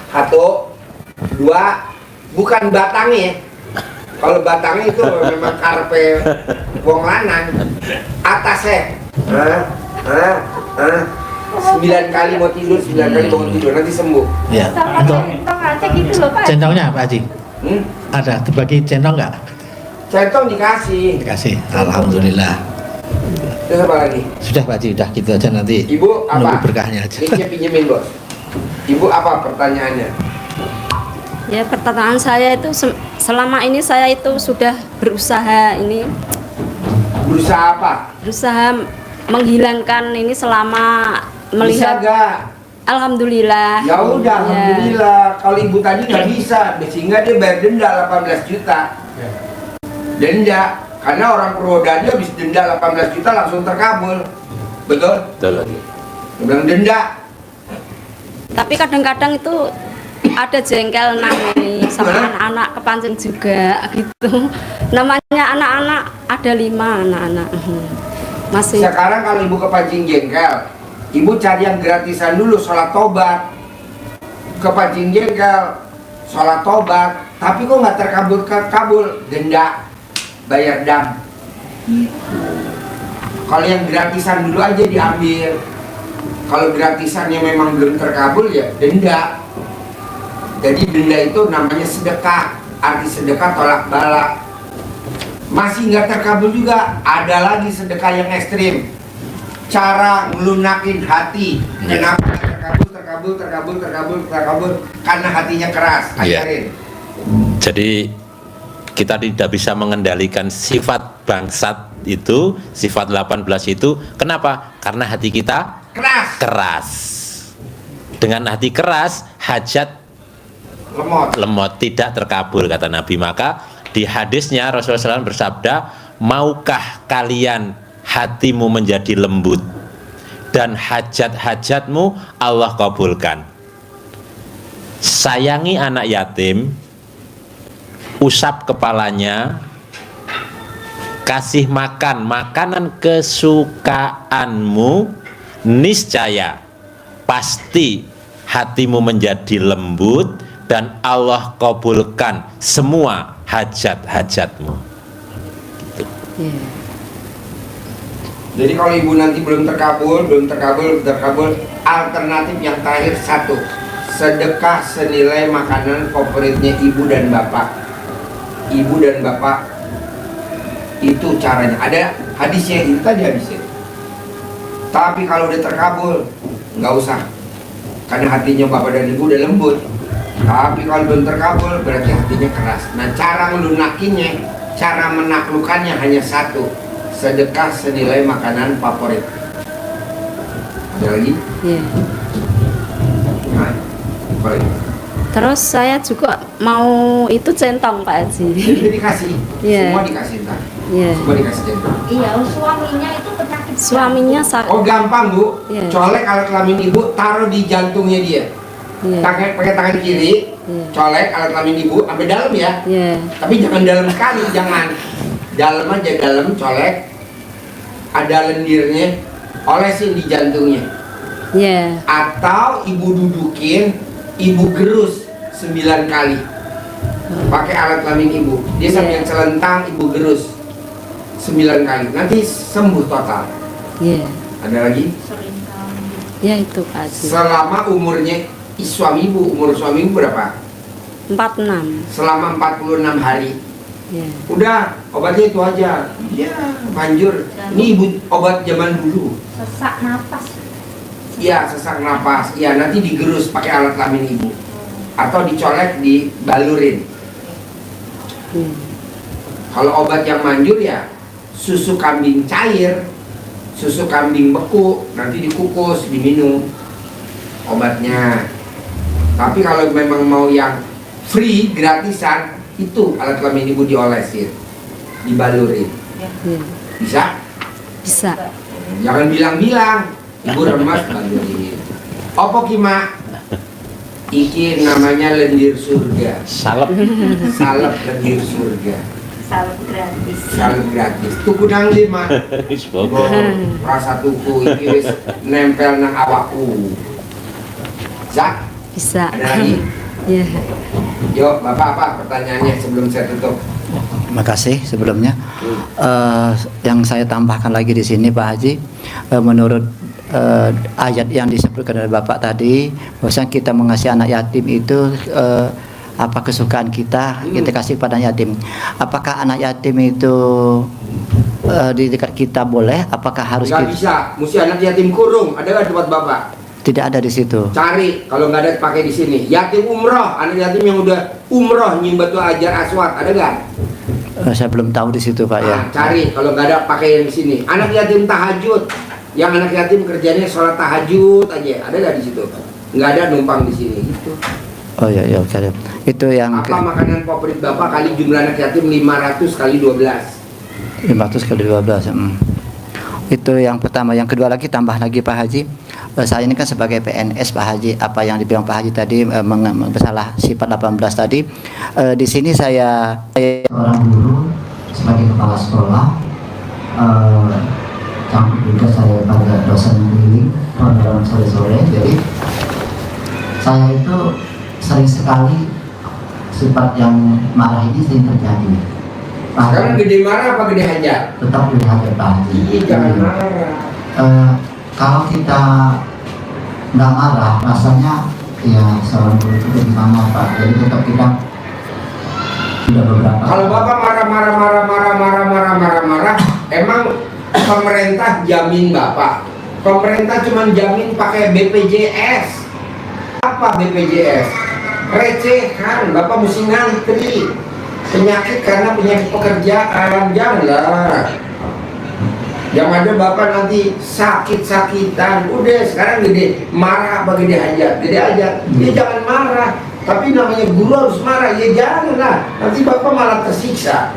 S1: 1, 2, bukan batangnya ya. Kalau batangnya itu memang karpe wong lanang. Atasnya 9 kali mau tidur, 9 kali bangun tidur, nanti sembuh.
S2: ya.
S3: sama
S2: Untuk
S3: centong aja gitu loh Pak.
S2: centongnya Pak Haji,
S1: Hmm?
S2: ada dibagi centong nggak?
S1: Centong dikasih.
S2: Dikasih. Alhamdulillah.
S1: Terus apa lagi?
S2: Sudah Pak Haji, udah gitu aja nanti.
S1: Ibu apa?
S2: Nunggu berkahnya aja.
S1: Mic-nya pinjemin bos. Ibu apa pertanyaannya?
S4: Ya, pertanyaan saya itu selama ini saya itu sudah berusaha
S1: Berusaha apa?
S4: menghilangkan ini selama
S1: Bisa
S4: melihat.
S1: gak?
S4: Alhamdulillah.
S1: Ya udah,
S4: Ya.
S1: alhamdulillah. Kalau ibu tadi nggak bisa, sehingga dia bayar denda 18 juta. Denda, karena orang Purwodadi habis denda 18 juta langsung terkabul. Betul?
S6: Betul.
S1: Dia bilang denda.
S4: Tapi kadang-kadang itu ada jengkel ini sama anak-anak kepancing juga gitu. Namanya anak-anak ada 5 anak-anak. Masih.
S1: Sekarang kalau ibu kepancing jengkel, ibu cari yang gratisan dulu, sholat tobat. Kepancing jengkel, sholat tobat. Tapi kok nggak terkabul, denda, bayar dam. Kalau yang gratisan dulu aja diambil. Kalau gratisannya memang belum terkabul ya denda. Jadi denda itu namanya sedekah. Arti sedekah tolak balak. Masih nggak terkabul juga, ada lagi sedekah yang ekstrim. Cara ngelunakin hati. Kenapa terkabul? Karena hatinya keras.
S7: Iya.
S1: Ajarin.
S7: Jadi kita tidak bisa mengendalikan sifat bangsat itu, sifat 18 itu. Kenapa? Karena hati kita keras. Dengan hati keras, hajat lemot tidak terkabul kata Nabi. Maka di hadisnya Rasulullah SAW bersabda, maukah kalian hatimu menjadi lembut dan hajat-hajatmu Allah kabulkan? Sayangi anak yatim, usap kepalanya, kasih makan makanan kesukaanmu, niscaya pasti hatimu menjadi lembut dan Allah kabulkan semua hajat-hajatmu.
S4: Iya.
S1: Jadi kalau ibu nanti belum terkabul, alternatif yang terakhir satu, sedekah senilai makanan favoritnya ibu dan bapak. Ibu dan bapak itu caranya. Ada hadisnya, itu tadi hadisnya. Tapi kalau udah terkabul, nggak usah, karena hatinya bapak dan ibu udah lembut. Tapi kalau belum terkabul, berarti hatinya keras. Nah, cara melunakinya, cara menaklukkannya hanya satu, sedekah senilai makanan favorit. Ada lagi?
S4: Iya.
S1: Nah, apa lagi?
S4: Terus saya juga mau itu centong Pak Haji.
S1: Ini dikasih,
S4: Iya.
S1: semua dikasih ntar.
S4: Iya.
S1: Semua dikasih centang.
S3: Iya, suaminya itu penyakit.
S4: Suaminya sakit.
S1: Oh gampang Bu,
S4: Iya.
S1: colek alat kelamin ibu, taruh di jantungnya dia.
S4: Iya.
S1: Pakai tangan kiri,
S4: Iya.
S1: colek alat kelamin ibu sampai dalam ya.
S4: Iya.
S1: Tapi jangan dalam sekali, jangan. Dalam aja, dalam colek. Ada lendirnya, olesin di jantungnya.
S4: Iya.
S1: Atau ibu dudukin, ibu gerus 9 kali. Pakai alat kelamin ibu. Dia sambil
S4: Iya.
S1: celentang, ibu gerus 9 kali. Nanti sembuh total.
S4: Iya.
S1: Ada lagi?
S4: Ya itu Pak Haji.
S1: Selama umurnya suami ibu, umur suami ibu berapa?
S4: 46.
S1: Selama 46 hari.
S4: Iya.
S1: Udah, obatnya itu aja. Ya, manjur. Ini ibu obat zaman dulu.
S3: Sesak napas.
S1: Iya, sesak napas. Iya, nanti digerus pakai alat kelamin ibu. Atau dicolek, dibalurin.
S4: Iya.
S1: Kalau obat yang manjur ya susu kambing cair, susu kambing beku, nanti dikukus, diminum obatnya. Tapi kalau memang mau yang free, gratisan, itu alat kelamin ibu diolesin, dibalurin.
S4: Iya.
S1: Bisa?
S4: Bisa.
S1: Jangan bilang-bilang, ibu remas balurin. Opo kima? Iki namanya lendir surga.
S7: Salep.
S1: Salep lendir surga.
S3: Salep gratis.
S1: Salep gratis. Tuku nang lima. Rasa tuku iki wis nempel nang awakku. Zak,
S4: Bisa.
S1: ada lagi?
S4: Iya.
S1: Yuk, Bapak apa pertanyaannya sebelum saya tutup?
S5: Terima kasih sebelumnya. Yang saya tambahkan lagi di sini Pak Haji, menurut ayat yang disebutkan oleh Bapak tadi, bahwasanya kita mengasihi anak yatim itu apa kesukaan kita kasih pada yatim. Apakah anak yatim itu di dekat kita boleh? Apakah harus
S1: Nggak bisa, mesti anak yatim kurung. Ada nggak tempat Bapak?
S5: tidak ada di situ?
S1: Cari, kalau nggak ada pakai di sini. Yatim umroh, anak yatim yang udah umroh nyimbat ajar aswad, ada nggak?
S5: Saya belum tahu di situ Pak ya.
S1: Nah, cari, kalau nggak ada pakai yang di sini. Anak yatim tahajud, yang anak yatim kerjanya sholat tahajud aja, ada nggak di situ? Nggak ada, numpang di sini. Gitu.
S5: Oh ya ya oke. Itu yang
S1: Apa makanan favorit Bapak kali jumlah anak yatim 500 kali 12?
S5: 500 kali 12. Itu yang pertama. Yang kedua lagi, tambah lagi Pak Haji, saya ini kan sebagai PNS Pak Haji, apa yang dibilang Pak Haji tadi masalah sifat 18 tadi, di sini saya seorang guru sebagai kepala sekolah, campur juga saya pada dosen keliling dalam sore-sore. Jadi saya itu sering sekali sifat yang marah ini sering terjadi.
S1: Sekarang gede marah apa gede hajar?
S5: Tetap gede hajar Pak Haji.
S1: Iya, jangan marah.
S5: Kalau kita nggak marah, rasanya ya seorang guru itu gimana Pak? Jadi tetap kita sudah beberapa.
S1: Kalau Bapak marah, emang pemerintah jamin Bapak? Pemerintah cuma jamin pakai BPJS. Apa BPJS? Recehan, Bapak mesti ngantri. Penyakit karena penyakit pekerjaan, janganlah. Yang ada Bapak nanti sakit-sakitan. Udah sekarang gede marah apa gede hajar? Gede hajar. Ya jangan marah. Tapi namanya guru harus marah. Ya janganlah. Nanti Bapak malah tersiksa.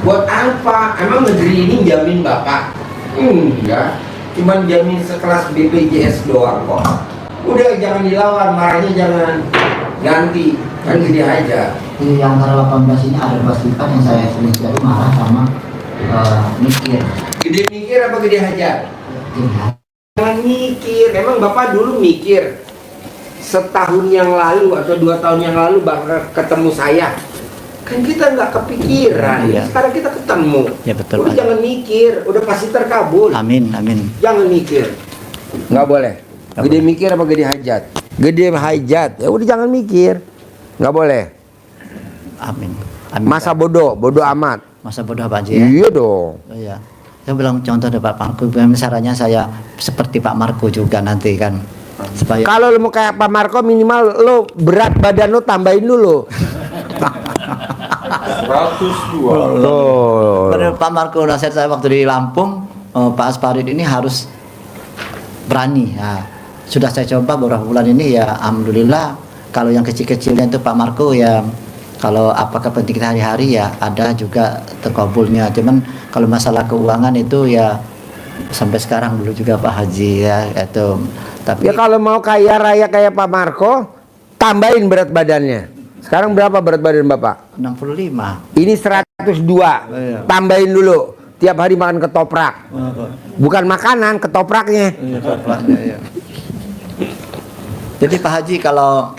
S1: Buat apa? Emang negeri ini jamin Bapak? Enggak. Cuman jamin sekelas BPJS doang kok. Udah jangan dilawan, marahnya jangan ganti. Kan gede hajar.
S5: Di antara 18 ini ada dua sifat yang saya sering sekali marah sama mikir.
S1: Gede mikir apa gede hajar? Jangan mikir. Emang Bapak dulu mikir setahun yang lalu atau 2 tahun yang lalu bakal ketemu saya, kan kita nggak kepikiran.
S5: Iya.
S1: Sekarang kita ketemu.
S5: Ya, betul,
S1: Udah
S5: Pak.
S1: jangan mikir, udah pasti terkabul.
S5: Amin, amin.
S1: Jangan mikir. Nggak boleh. Gede mikir apa gede hajat? Gede hajat, ya udah jangan mikir. Nggak boleh.
S5: Amin. Amin.
S1: Masa bodoh amat.
S5: Masa bodoh Pak Haji ya?
S1: Iya dong.
S5: Oh, iya. Saya bilang contoh deh Pak Marco, caranya saya seperti Pak Marco juga nanti kan, supaya
S1: Kalau lo mau kayak Pak Marco, minimal lo berat badan lo tambahin dulu.
S7: 102.
S1: Loh.
S5: pada Pak Marco nasihat saya waktu di Lampung, Pak Asparid ini harus berani. Nah, sudah saya coba beberapa bulan ini ya, alhamdulillah. Kalau yang kecil-kecilnya itu Pak Marco ya, kalau apa kepentingan kita hari-hari ya ada juga terkabulnya. Cuman kalau masalah keuangan itu ya sampai sekarang dulu juga Pak Haji ya itu. Tapi
S1: Ya kalau mau kaya raya kayak Pak Marco, tambahin berat badannya. Sekarang berapa berat badan Bapak?
S5: 65.
S1: Ini 102.
S5: Iya.
S1: Tambahin dulu. Tiap hari makan ketoprak. Bukan makanan, ketopraknya.
S5: Iya, bapaknya, ya. Jadi Pak Haji kalau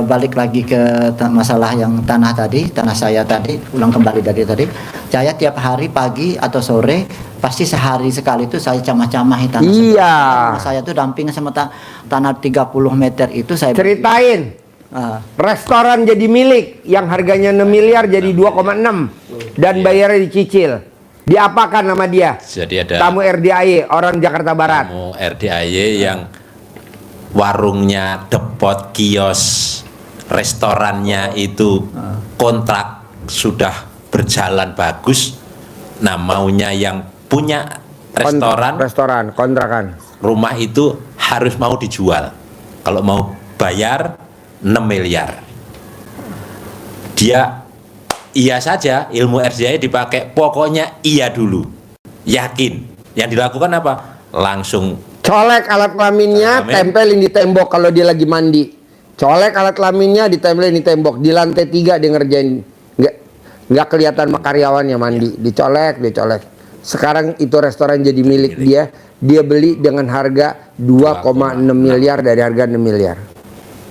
S5: balik lagi ke masalah yang tanah tadi, tanah saya tadi, ulang kembali dari tadi, saya tiap hari pagi atau sore pasti sehari sekali itu saya camah-camahi tanah.
S1: Iya.
S5: Saya tuh damping sama tanah 30 meter itu saya
S1: Ceritain.
S5: Ah,
S1: Restoran jadi milik yang harganya 6 miliar jadi 2,6 dan bayarnya dicicil. Diapakan nama dia?
S7: Jadi ada
S1: Tamu RDAY, orang Jakarta Barat.
S7: tamu RDAY yang warungnya depot, kios, restorannya itu kontrak sudah berjalan bagus. Nah, maunya yang punya restoran,
S1: kontrakan.
S7: rumah itu harus mau dijual. Kalau mau bayar 6 miliar. Dia iya saja, ilmu RDAY dipakai, pokoknya iya dulu. Yakin. Yang dilakukan apa? Langsung
S1: Colek alat kelaminnya,
S7: Kelamin.
S1: tempelin di tembok kalau dia lagi mandi. Colek alat kelaminnya, ditempelin di tembok. Di lantai 3 dia ngerjain. Nggak kelihatan sama karyawannya mandi. Dicolek. Sekarang itu restoran jadi milik dia. Dia beli dengan harga 2,6 miliar dari harga 6 miliar.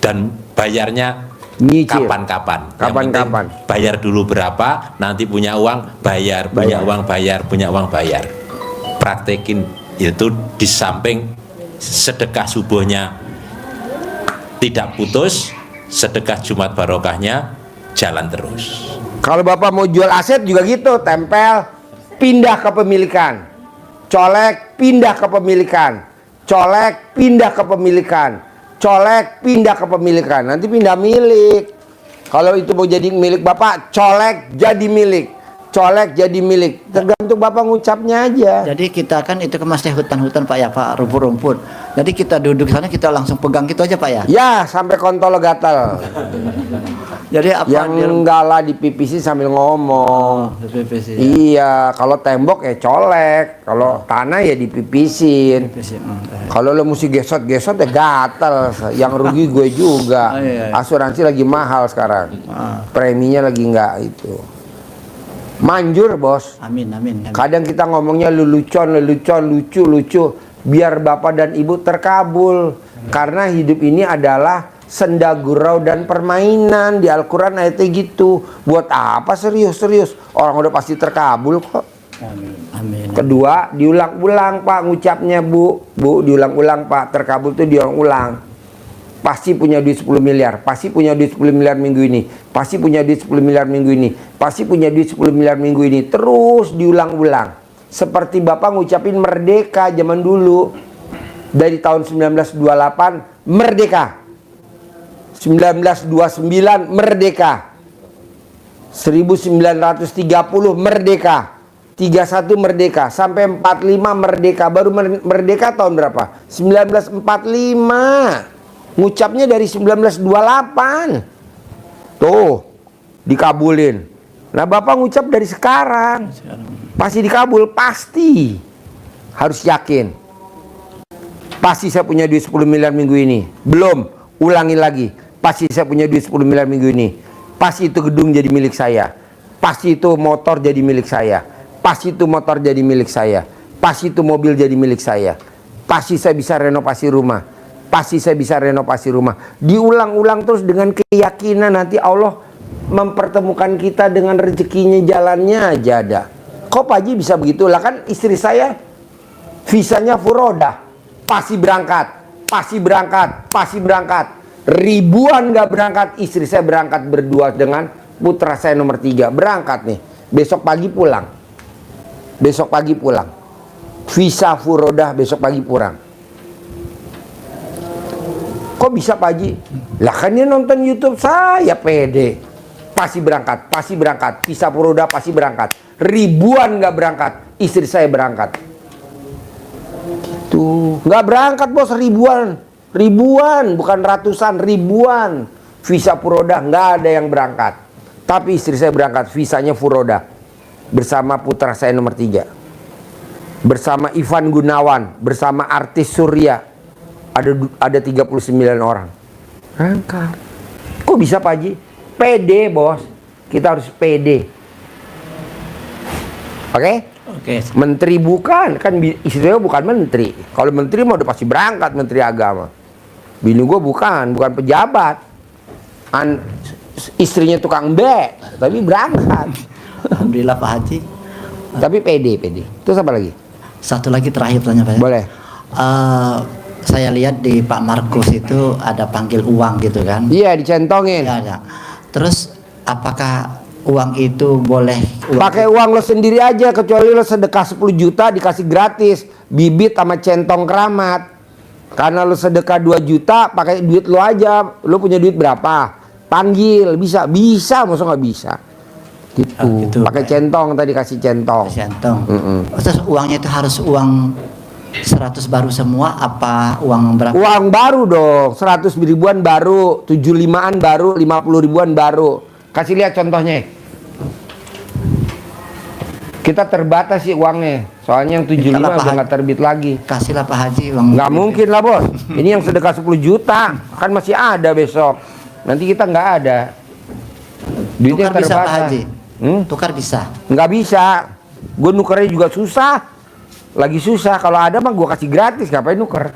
S7: dan bayarnya
S1: Nyicil.
S7: kapan-kapan. Yang
S1: Kapan-kapan.
S7: penting bayar dulu berapa, nanti punya uang bayar, punya uang bayar, punya uang bayar. Praktekin itu di samping sedekah subuhnya tidak putus, sedekah Jumat barokahnya jalan terus.
S1: Kalau Bapak mau jual aset juga gitu, tempel, pindah ke pemilikan. Colek, pindah ke pemilikan. Colek, pindah ke pemilikan. Colek, pindah ke pemilikan. Nanti pindah milik. Kalau itu mau jadi milik Bapak, colek jadi milik. Colek jadi milik. Tergantung Bapak ngucapnya aja.
S5: jadi kita kan itu masih hutan-hutan Pak ya Pak, rumput-rumput. Jadi kita duduk sana kita langsung pegang gitu aja Pak ya.
S1: Ya, sampai kontol gatal.
S5: Jadi apa
S1: Yang enggak lah dipipisi sambil ngomong.
S5: PPC.
S1: Iya, kalau tembok ya colek, kalau tanah ya dipipisin. Kalau lo mesti gesot-gesot ya gatel. Yang rugi gue juga.
S5: Oh, iya, iya.
S1: Asuransi lagi mahal sekarang. Preminya lagi enggak itu. Manjur, Bos.
S5: Amin, amin, amin.
S1: Kadang kita ngomongnya lelucon, lucu. Biar Bapak dan Ibu terkabul. Karena hidup ini adalah senda gurau dan permainan. Di Al-Quran ayatnya gitu. Buat apa serius-serius? Orang udah pasti terkabul kok.
S5: Amin, amin.
S1: Kedua, diulang-ulang Pak ngucapnya Bu. Bu, diulang-ulang Pak. Terkabul itu diulang-ulang. Pasti punya duit 10 miliar. Pasti punya duit 10 miliar minggu ini. Pasti punya duit 10 miliar minggu ini. Pasti punya duit 10 miliar minggu ini. Terus diulang-ulang. Seperti Bapak ngucapin merdeka zaman dulu. Dari tahun 1928 merdeka. 1929 merdeka. 1930 merdeka. 31 merdeka sampai 45 merdeka. Baru merdeka tahun berapa? 1945. Ngucapnya dari 1928. Tuh, dikabulin. Nah, Bapak ngucap dari sekarang. Pasti dikabul, pasti. Harus yakin. Pasti saya punya duit 10 miliar minggu ini. Belum, ulangi lagi. Pasti saya punya duit 10 miliar minggu ini. Pasti itu gedung jadi milik saya. Pasti itu motor jadi milik saya. Pasti itu motor jadi milik saya. Pasti itu mobil jadi milik saya. Pasti saya bisa renovasi rumah. pasti saya bisa renovasi rumah. Diulang-ulang terus dengan keyakinan nanti Allah mempertemukan kita dengan rezekinya, jalannya aja ada. Kok Pak Haji bisa begitu? Lah kan istri saya visanya furodah, pasti berangkat, pasti berangkat, pasti berangkat. Ribuan nggak berangkat, istri saya berangkat berdua dengan putra saya nomor 3. Berangkat nih, besok pagi pulang. Besok pagi pulang. Visa furodah, besok pagi pulang. Kok bisa Pak Haji? Lah kan dia nonton YouTube saya, pede. Pasti berangkat, pasti berangkat. Visa furodah pasti berangkat. Ribuan nggak berangkat, istri saya berangkat. Tuh, nggak berangkat bos, ribuan. Ribuan, bukan ratusan, ribuan. Visa furodah nggak ada yang berangkat. Tapi istri saya berangkat, visanya furodah. Bersama putra saya nomor 3. Bersama Ivan Gunawan, bersama artis Surya. Ada 39 orang. Berangkat. Kok bisa Pak Haji? Pede bos. Kita harus pede. Oke?
S5: Oke.
S1: Menteri bukan, kan istrinya bukan menteri. Kalau menteri mau udah pasti berangkat, menteri agama. Bini gue bukan pejabat. Istrinya tukang bek, tapi berangkat.
S5: Alhamdulillah Pak Haji.
S1: Tapi pede. Terus apa lagi?
S5: Satu lagi terakhir tanya Pak.
S1: Boleh.
S5: Saya lihat di Pak Markus itu ada panggil uang gitu kan?
S1: Iya, dicentongin.
S5: Ya. Terus apakah uang itu boleh
S1: Pakai uang lo sendiri aja, kecuali lo sedekah 10 juta dikasih gratis bibit sama centong keramat. Karena lo sedekah 2 juta pakai duit lo aja. Lo punya duit berapa? Panggil, bisa, masa nggak bisa? Gitu. Pakai centong tadi, kasih centong.
S5: Centong. Terus uangnya itu harus uang 100 baru semua apa uang berapa?
S1: Uang baru dong, 100 ribuan baru, 75-an baru, 50 ribuan baru. Kasih lihat contohnya. Kita terbatas sih uangnya, soalnya yang 75 udah nggak terbit lagi.
S5: Kasihlah Pak Haji uang.
S1: Nggak mungkin lah bos, ini yang sedekah 10 juta, kan masih ada besok. Nanti kita nggak ada. Duitnya
S5: Tukar bisa Pak
S1: terbatas.
S5: Haji? Tukar bisa?
S1: Nggak bisa, gue nukernya juga susah. Lagi susah, kalau ada mah gue kasih gratis, ngapain nuker?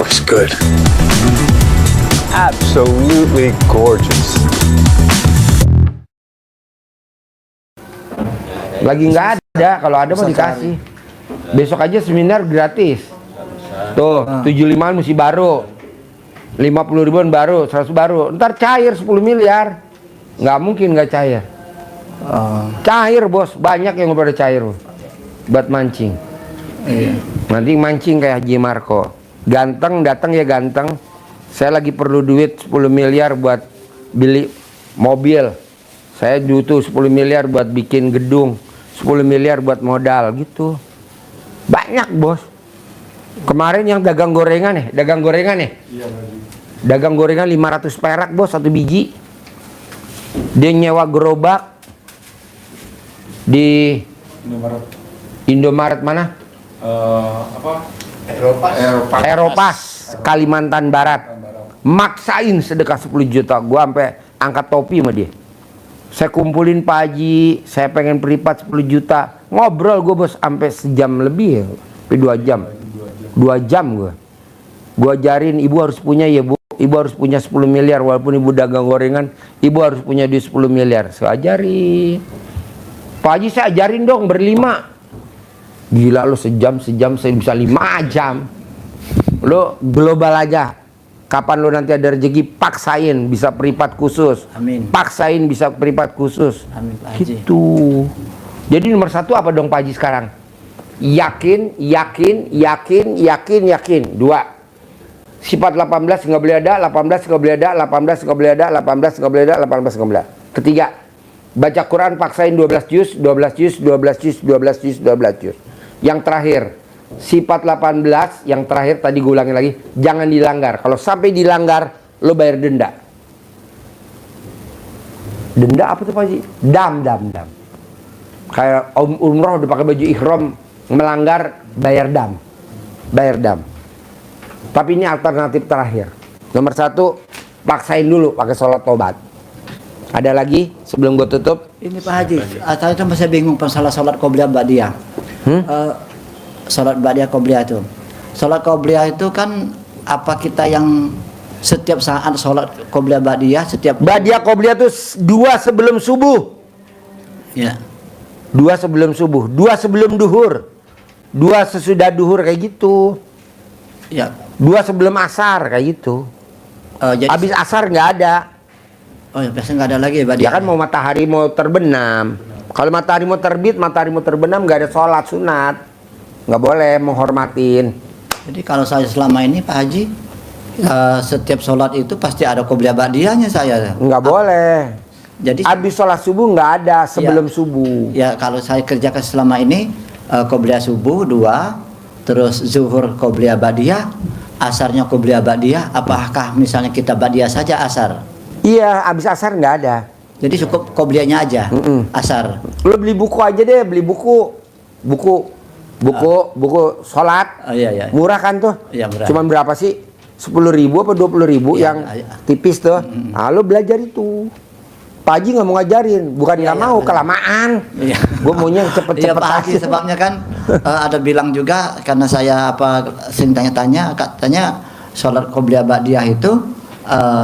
S8: Looks good. Absolutely gorgeous.
S1: Lagi nggak ada, kalau ada mah dikasih. Besok aja seminar gratis. Tuh, 75-an mesti baru. 50 ribuan baru, 100 baru. Ntar cair 10 miliar. Nggak mungkin nggak cair. Cair bos, banyak yang udah cair. Buat mancing.
S5: Iya.
S1: Nanti mancing kayak Haji Marco. Ganteng, datang ya ganteng. Saya lagi perlu duit 10 miliar buat beli mobil. Saya butuh 10 miliar buat bikin gedung. 10 miliar buat modal gitu. Banyak bos. Kemarin yang dagang gorengan nih, dagang gorengan 500 perak bos satu biji. Dia nyewa gerobak di Indomaret mana? Eropas, Kalimantan Barat. Maksain sedekah 10 juta. Gua sampai angkat topi sama dia. Saya kumpulin Pak Haji, saya pengen privat 10 juta. Ngobrol gue bos sampai sejam lebih ya, sampai 2 jam. 2 jam gue ajarin, ibu harus punya ya bu, ibu harus punya 10 miliar walaupun ibu dagang gorengan, ibu harus punya duit 10 miliar. Saya ajarin, Pak Haji saya ajarin dong berlima. Gila lo, sejam saya bisa 5 jam. Lo global aja, kapan lo nanti ada rezeki paksain bisa privat khusus.
S5: Amin.
S1: Paksain bisa privat khusus.
S5: Amin Pak Haji.
S1: Gitu. Jadi nomor 1 apa dong Pak Haji sekarang? Yakin. 2. Sifat 18 nggak boleh ada, 18 nggak boleh ada, 18 nggak boleh ada, 18 nggak boleh ada, 18 nggak boleh ada. Ketiga, baca Quran paksain 12 juz. Yang terakhir, sifat 18, yang terakhir tadi gue ulangi lagi, jangan dilanggar. Kalau sampai dilanggar, lo bayar denda. Denda apa tuh Pak Haji? Dam. Kayak umroh udah pakai baju ihram, melanggar bayar dam. Tapi ini alternatif terakhir. Nomor 1, paksain dulu pakai sholat tobat. Ada lagi sebelum gue tutup?
S5: Ini Pak Haji, saya itu masih bingung masalah sholat qobliyah ba'diyah. Sholat ba'diyah qobliyah itu. Sholat qobliyah itu kan apa kita yang setiap saat sholat qobliyah ba'diyah setiap
S1: Ba'diyah qobliyah tuh 2 sebelum subuh.
S5: ya.
S1: 2 sebelum subuh, 2 sebelum duhur, 2 sesudah duhur kayak gitu,
S5: Ya.
S1: 2 sebelum asar kayak gitu.
S5: Jadi
S1: Habis asar nggak ada.
S5: oh ya biasanya nggak ada lagi ya
S1: Ya
S5: ba'diyah.
S1: kan mau matahari mau terbenam. Kalau matahari mau terbit, matahari mau terbenam nggak ada sholat sunat, nggak boleh menghormatin.
S5: Jadi kalau saya selama ini Pak Haji setiap sholat itu pasti ada qobliyah ba'diyahnya saya.
S1: Nggak boleh.
S5: Jadi
S1: Habis sholat subuh nggak ada sebelum subuh.
S5: ya kalau saya kerjakan selama ini qobliyah subuh 2, terus zuhur qobliyah ba'diyah, asarnya qobliyah ba'diyah. Apakah misalnya kita ba'diyah saja asar?
S1: Iya, habis asar nggak ada.
S5: Jadi cukup qobliyahnya aja asar.
S1: Lo beli buku aja deh, beli buku sholat.
S5: Iya iya.
S1: Murah kan tuh?
S5: Iya, murah.
S1: Cuman berapa sih? 10.000 apa 20.000
S5: Iya,
S1: yang
S5: iya.
S1: tipis tuh. Nah, lo belajar itu. Pak Haji nggak mau ngajarin, bukan
S5: Iya,
S1: nggak
S5: iya,
S1: mau,
S5: benar.
S1: kelamaan.
S5: Iya.
S1: Gue maunya yang
S5: Iya
S1: cepet-cepet
S5: Pak Haji
S1: aja.
S5: sebabnya kan ada bilang juga karena saya sering tanya-tanya katanya sholat qobliyah ba'diyah itu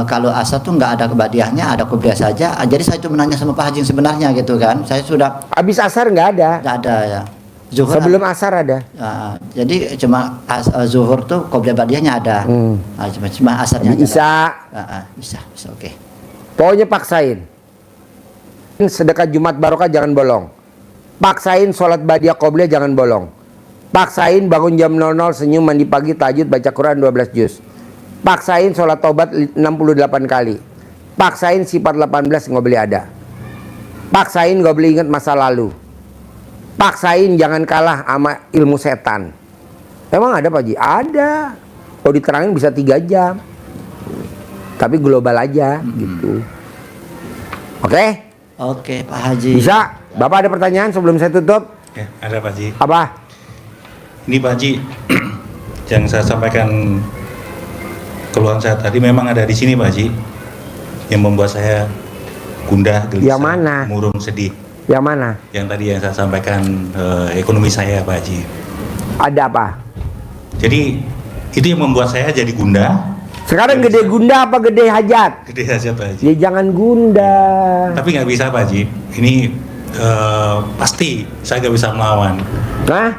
S5: kalau asar tuh nggak ada ba'diyahnya, ada qobliyah saja. Jadi saya itu menanya sama Pak Haji yang sebenarnya gitu kan. Saya sudah
S1: Habis asar nggak ada.
S5: nggak ada ya. Zuhur
S1: Sebelum asar ada.
S5: jadi cuma zuhur tuh qobliyah ba'diyahnya ada. Cuma asarnya aja.
S1: Bisa.
S5: Bisa oke.
S1: Pokoknya paksain. Sedekah Jumat Barokah jangan bolong. Paksain sholat ba'diyah qobliyah jangan bolong. Paksain bangun jam 00 senyum mandi pagi tahajud baca Quran 12 juz. Paksain sholat taubat 68 kali. Paksain sifat 18 nggak boleh ada. Paksain nggak boleh ingat masa lalu. Paksain jangan kalah sama ilmu setan. Emang ada Pak Ji? Ada. Kalau diterangin bisa 3 jam. Tapi global aja gitu. Oke?
S5: Oke Pak Haji.
S1: Bisa? Bapak ada pertanyaan sebelum saya tutup?
S6: Ya, ada Pak Haji.
S1: Apa?
S6: Ini Pak Haji, yang saya sampaikan keluhan saya tadi memang ada di sini Pak Haji, yang membuat saya gundah, gelisah,
S1: Yang mana?
S6: murung, sedih.
S1: Yang mana?
S6: Yang tadi yang saya sampaikan ekonomi saya Pak Haji.
S1: Ada apa?
S6: Jadi itu yang membuat saya jadi gundah.
S1: Sekarang gede gundah apa gede hajat?
S6: Gede aja Pak Haji.
S1: Ya jangan gundah.
S6: Tapi nggak bisa Pak Haji. Ini pasti saya nggak bisa melawan.
S1: Hah?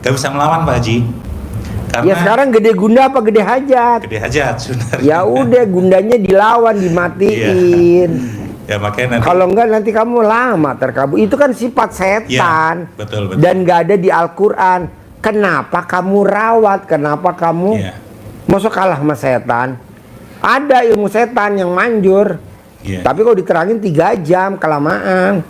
S6: Nggak bisa melawan Pak Haji. Karena
S1: Ya sekarang gede gundah apa gede hajat?
S6: gede hajat sebenarnya.
S1: Ya udah gundanya dilawan, dimatiin.
S6: Ya makanya nanti.
S1: Kalau enggak nanti kamu lama terkabul. Itu kan sifat setan.
S6: Ya, betul.
S1: Dan nggak ada di Al-Quran. Kenapa kamu rawat? Kenapa kamu masuk kalah sama setan? Ada ilmu setan yang manjur. Tapi kalau diterangin 3 jam kelamaan.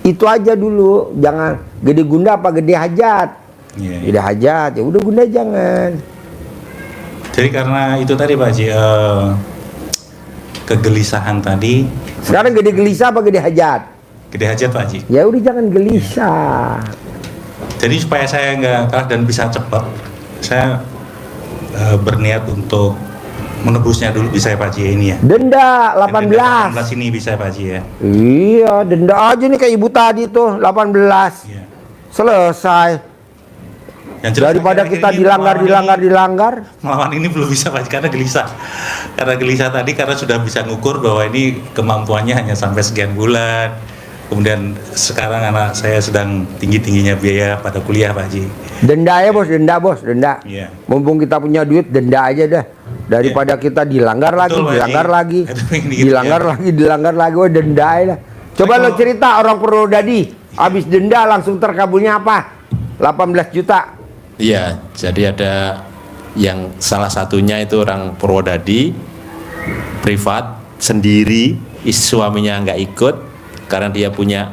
S1: Itu aja dulu. Jangan gede gunda apa gede hajat. Gede hajat ya udah gunda jangan.
S6: Jadi karena itu tadi Pak Haji, kegelisahan tadi.
S1: Sekarang gede gelisah apa gede hajat?
S6: Gede hajat Pak Haji.
S1: Ya udah jangan gelisah.
S6: Jadi supaya saya nggak kalah dan bisa cepat, saya berniat untuk menebusnya dulu bisa ya Pak Haji ini ya.
S1: Denda
S6: Denda
S1: 18.
S6: 18 ini bisa ya Pak Haji ya.
S1: Iya, denda aja nih kayak ibu tadi tuh 18. Selesai.
S6: Yang jelas
S1: Daripada
S6: akhir-akhir
S1: kita
S6: ini
S1: dilanggar.
S6: melawan ini belum bisa Pak Haji karena gelisah. Karena gelisah tadi karena sudah bisa ngukur bahwa ini kemampuannya hanya sampai sekian bulan. Kemudian sekarang anak saya sedang tinggi-tingginya biaya pada kuliah Pak Haji.
S1: Denda ya bos, denda.
S6: Iya.
S1: Mumpung kita punya duit, denda aja dah. Daripada kita dilanggar lagi,
S6: Betul, Pak
S1: dilanggar
S6: Haji.
S1: lagi,
S6: Gitu
S1: dilanggar lagi, oh denda aja dah. Coba lo cerita orang Purwodadi, habis denda langsung terkabulnya apa? 18 juta.
S7: Iya, jadi ada yang salah satunya itu orang Purwodadi privat sendiri, suaminya nggak ikut karena dia punya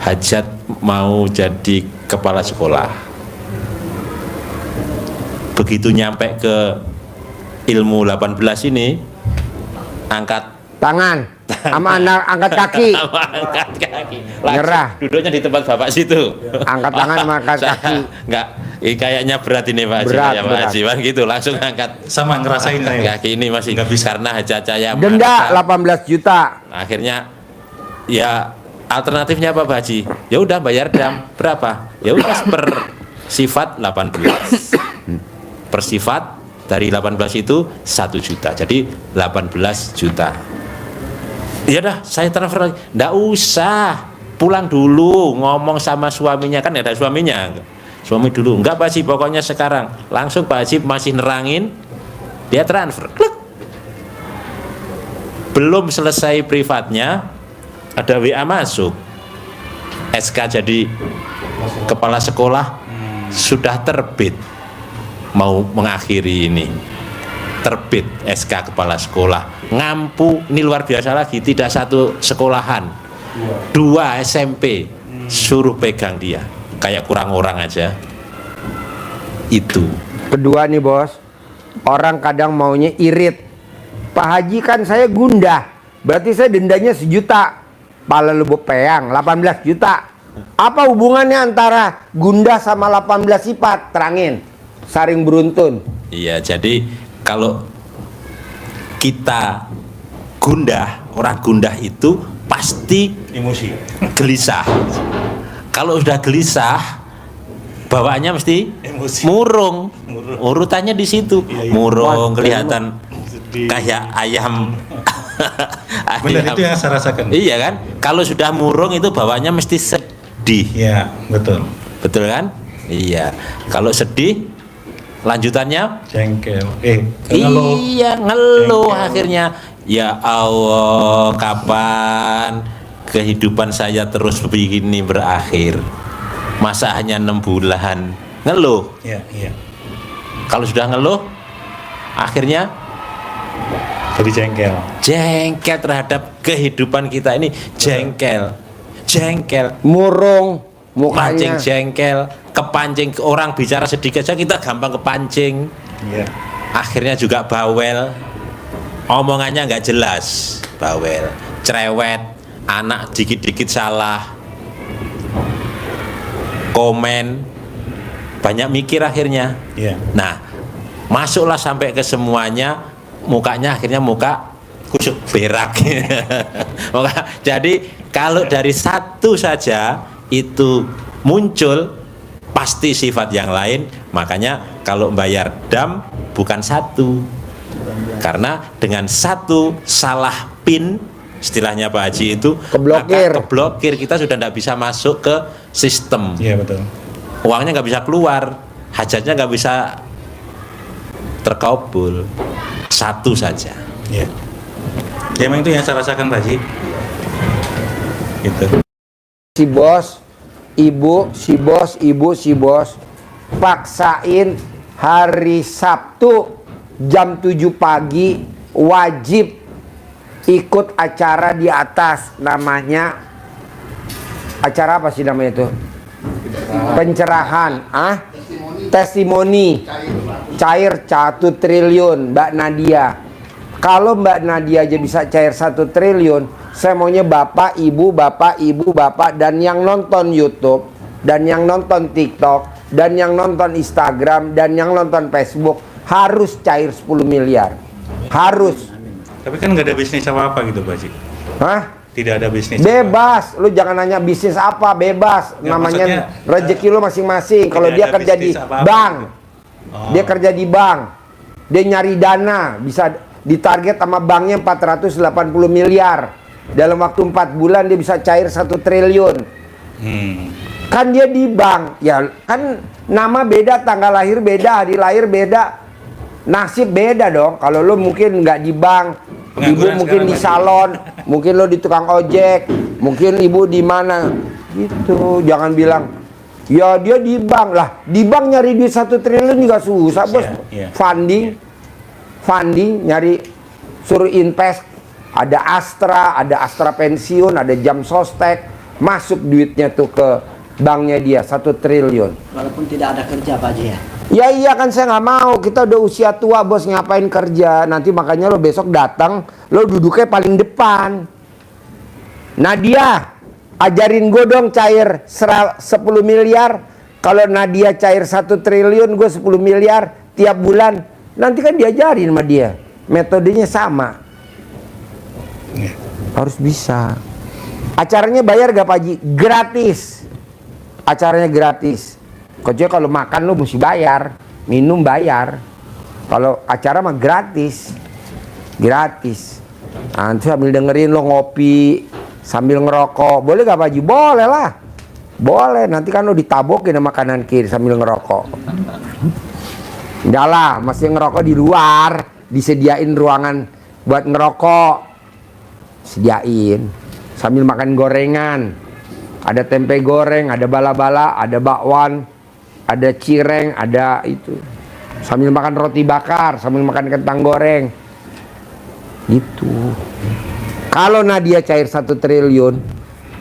S7: hajat mau jadi kepala sekolah. Begitu nyampe ke ilmu 18 ini, angkat
S1: tangan sama anak angkat kaki.
S7: Angkat kaki.
S1: Nyerah.
S7: Duduknya di tempat bapak situ.
S1: Angkat tangan sama angkat
S7: Saya
S1: kaki.
S7: Kayaknya berat ini Pak Haji,
S9: Berat,
S7: ya, Pak
S9: berat.
S7: Haji. Bang, gitu langsung angkat
S6: Sama ngerasain saya.
S7: kaki ini masih nggak bisa karena cahaya
S9: Denda 18 juta.
S7: akhirnya ya alternatifnya apa Pak Haji? Ya udah bayar dam berapa? Ya udah per sifat 18. Per sifat dari 18 itu 1 juta. Jadi 18 juta. Ya dah saya transfer lagi. Nggak usah. Pulang dulu ngomong sama suaminya, kan ada suaminya. Suami dulu. Enggak Pak Haji, pokoknya sekarang. Langsung Pak Haji masih nerangin, dia transfer. Klik. Belum selesai privatnya, ada WA masuk. SK jadi kepala sekolah sudah terbit, mau mengakhiri ini. Terbit SK kepala sekolah. Ngampu, ini luar biasa lagi, tidak satu sekolahan, 2 SMP suruh pegang dia. Kayak kurang orang aja. Itu.
S9: Kedua nih bos, orang kadang maunya irit. Pak Haji kan saya gundah, berarti saya dendanya 1 juta. Pala lu bepeang 18 juta. Apa hubungannya antara gundah sama 18 sifat? Terangin. Saring beruntun.
S7: Iya, jadi kalau kita gundah, orang gundah itu pasti
S6: Emosi.
S7: gelisah. Kalau sudah gelisah, bawaannya mesti
S6: Emosi.
S7: murung. Urutannya di situ.
S6: Iya, iya.
S7: Murung,
S9: Wah,
S7: kelihatan
S6: Sedih.
S7: kayak ayam.
S6: Benar, itu yang saya rasakan.
S7: Iya kan? Kalau sudah murung itu bawaannya mesti sedih.
S6: Iya, betul.
S7: Betul kan? Iya. Kalau sedih, lanjutannya
S6: Jengkel. Ngeluh.
S7: iya, ngeluh
S6: Jengkel.
S7: akhirnya. Ya Allah, kapan kehidupan saya terus begini berakhir? Masa hanya 6 bulan? Ngeluh.
S6: Iya, iya.
S7: Kalau sudah ngeluh, akhirnya
S6: Jadi jengkel.
S7: jengkel terhadap kehidupan kita ini. Jengkel.
S9: Murung
S7: Mancing
S9: mukanya.
S7: jengkel, kepancing, orang bicara sedikit saja kita gampang kepancing.
S6: Iya.
S7: Akhirnya juga bawel, omongannya nggak jelas, bawel, cerewet, anak dikit-dikit salah, komen, banyak mikir akhirnya.
S6: Iya.
S7: Nah, masuklah sampai ke semuanya, mukanya akhirnya muka kusuk berak. Jadi kalau dari satu saja itu muncul, pasti sifat yang lain. Makanya kalau bayar dam bukan satu, karena dengan satu salah PIN, istilahnya Pak Haji itu
S9: Keblokir.
S7: maka keblokir, kita sudah tidak bisa masuk ke sistem.
S6: Iya, betul.
S7: Uangnya nggak bisa keluar, hajatnya nggak bisa terkabul. Satu saja.
S6: Iya. Ya, emang itu yang saya rasakan Pak Haji. Gitu.
S9: Si bos, ibu, si bos, ibu, si bos paksain hari Sabtu jam 7 pagi wajib ikut acara di atas, namanya acara apa sih namanya itu? Pencerahan, testimoni cair 1 triliun Mbak Nadia. Kalau Mbak Nadia aja bisa cair 1 triliun, saya maunya bapak, ibu, dan yang nonton YouTube, dan yang nonton TikTok, dan yang nonton Instagram, dan yang nonton Facebook harus cair 10 miliar. Harus.
S6: Tapi kan nggak ada bisnis apa-apa gitu Pak Haji.
S9: Hah?
S6: Tidak ada bisnis.
S9: Bebas, lu jangan nanya bisnis apa, bebas.
S6: Ya,
S9: namanya
S6: maksudnya,
S9: rezeki lu masing-masing. Kalau
S6: tidak
S9: dia
S6: ada
S9: kerja di
S6: bisnis apa-apa
S9: bank,
S6: gitu. Oh.
S9: dia kerja di bank, dia nyari dana, bisa ditarget sama banknya 480 miliar. Dalam waktu 4 bulan dia bisa cair 1 triliun. Kan dia di bank, ya kan nama beda, tanggal lahir beda, hari lahir beda, nasib beda dong. Kalau lu mungkin nggak di bank, ibu
S6: Pengangguran
S9: mungkin
S6: sekarang
S9: di
S6: lagi.
S9: salon, mungkin lo di tukang ojek, mungkin ibu di mana, gitu. Jangan bilang, ya dia di bank lah. Di bank nyari duit 1 triliun juga susah bos.
S6: Iya.
S9: Funding, nyari suruh invest. Ada Astra pensiun, ada jam sostek, masuk duitnya tuh ke banknya dia 1 triliun.
S5: Walaupun tidak ada kerja Pak Haji ya.
S9: Ya iya kan saya nggak mau, kita udah usia tua bos, ngapain kerja. Nanti makanya lo besok datang, lo duduknya paling depan. Nadia, ajarin gue dong cair 10 miliar. Kalau Nadia cair 1 triliun, gue 10 miliar tiap bulan. Nanti kan diajarin sama dia. Metodenya sama. Harus bisa. Acaranya bayar gak Pak Haji? Gratis. Acaranya gratis. Kecuali kalau makan lo mesti bayar, minum bayar. Kalau acara mah gratis. Gratis. Nanti sambil dengerin lo ngopi, sambil ngerokok. Boleh gak Pak Haji? Boleh lah. Boleh. Nanti kan lo ditabokin sama kanan kiri sambil ngerokok. Enggak lah, masih ngerokok di luar. Disediain ruangan buat ngerokok. Sediain. Sambil makan gorengan. Ada tempe goreng, ada bala-bala, ada bakwan, ada cireng, ada itu. Sambil makan roti bakar, sambil makan kentang goreng. Gitu. Kalau Nadia cair 1 triliun,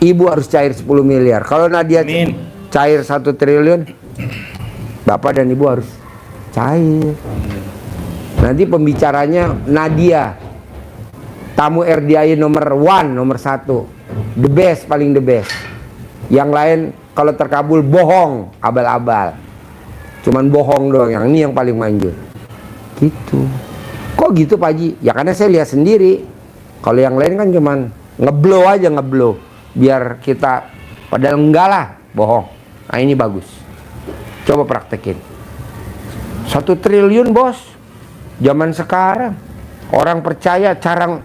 S9: ibu harus cair 10 miliar. Kalau Nadia cair 1 triliun, bapak dan ibu harus cair. Nanti pembicaranya Nadia, tamu RDI nomor 1, nomor 1, the best, paling the best. Yang lain kalau terkabul bohong, abal-abal. Cuman bohong doang, yang ini yang paling manjur. Gitu. Kok gitu Pak Haji? Ya karena saya lihat sendiri. Kalau yang lain kan cuman ngeblow aja, ngeblow. Biar kita, padahal enggak lah, bohong. Nah ini bagus. Coba praktekin. 1 triliun bos. Zaman sekarang. Orang percaya cara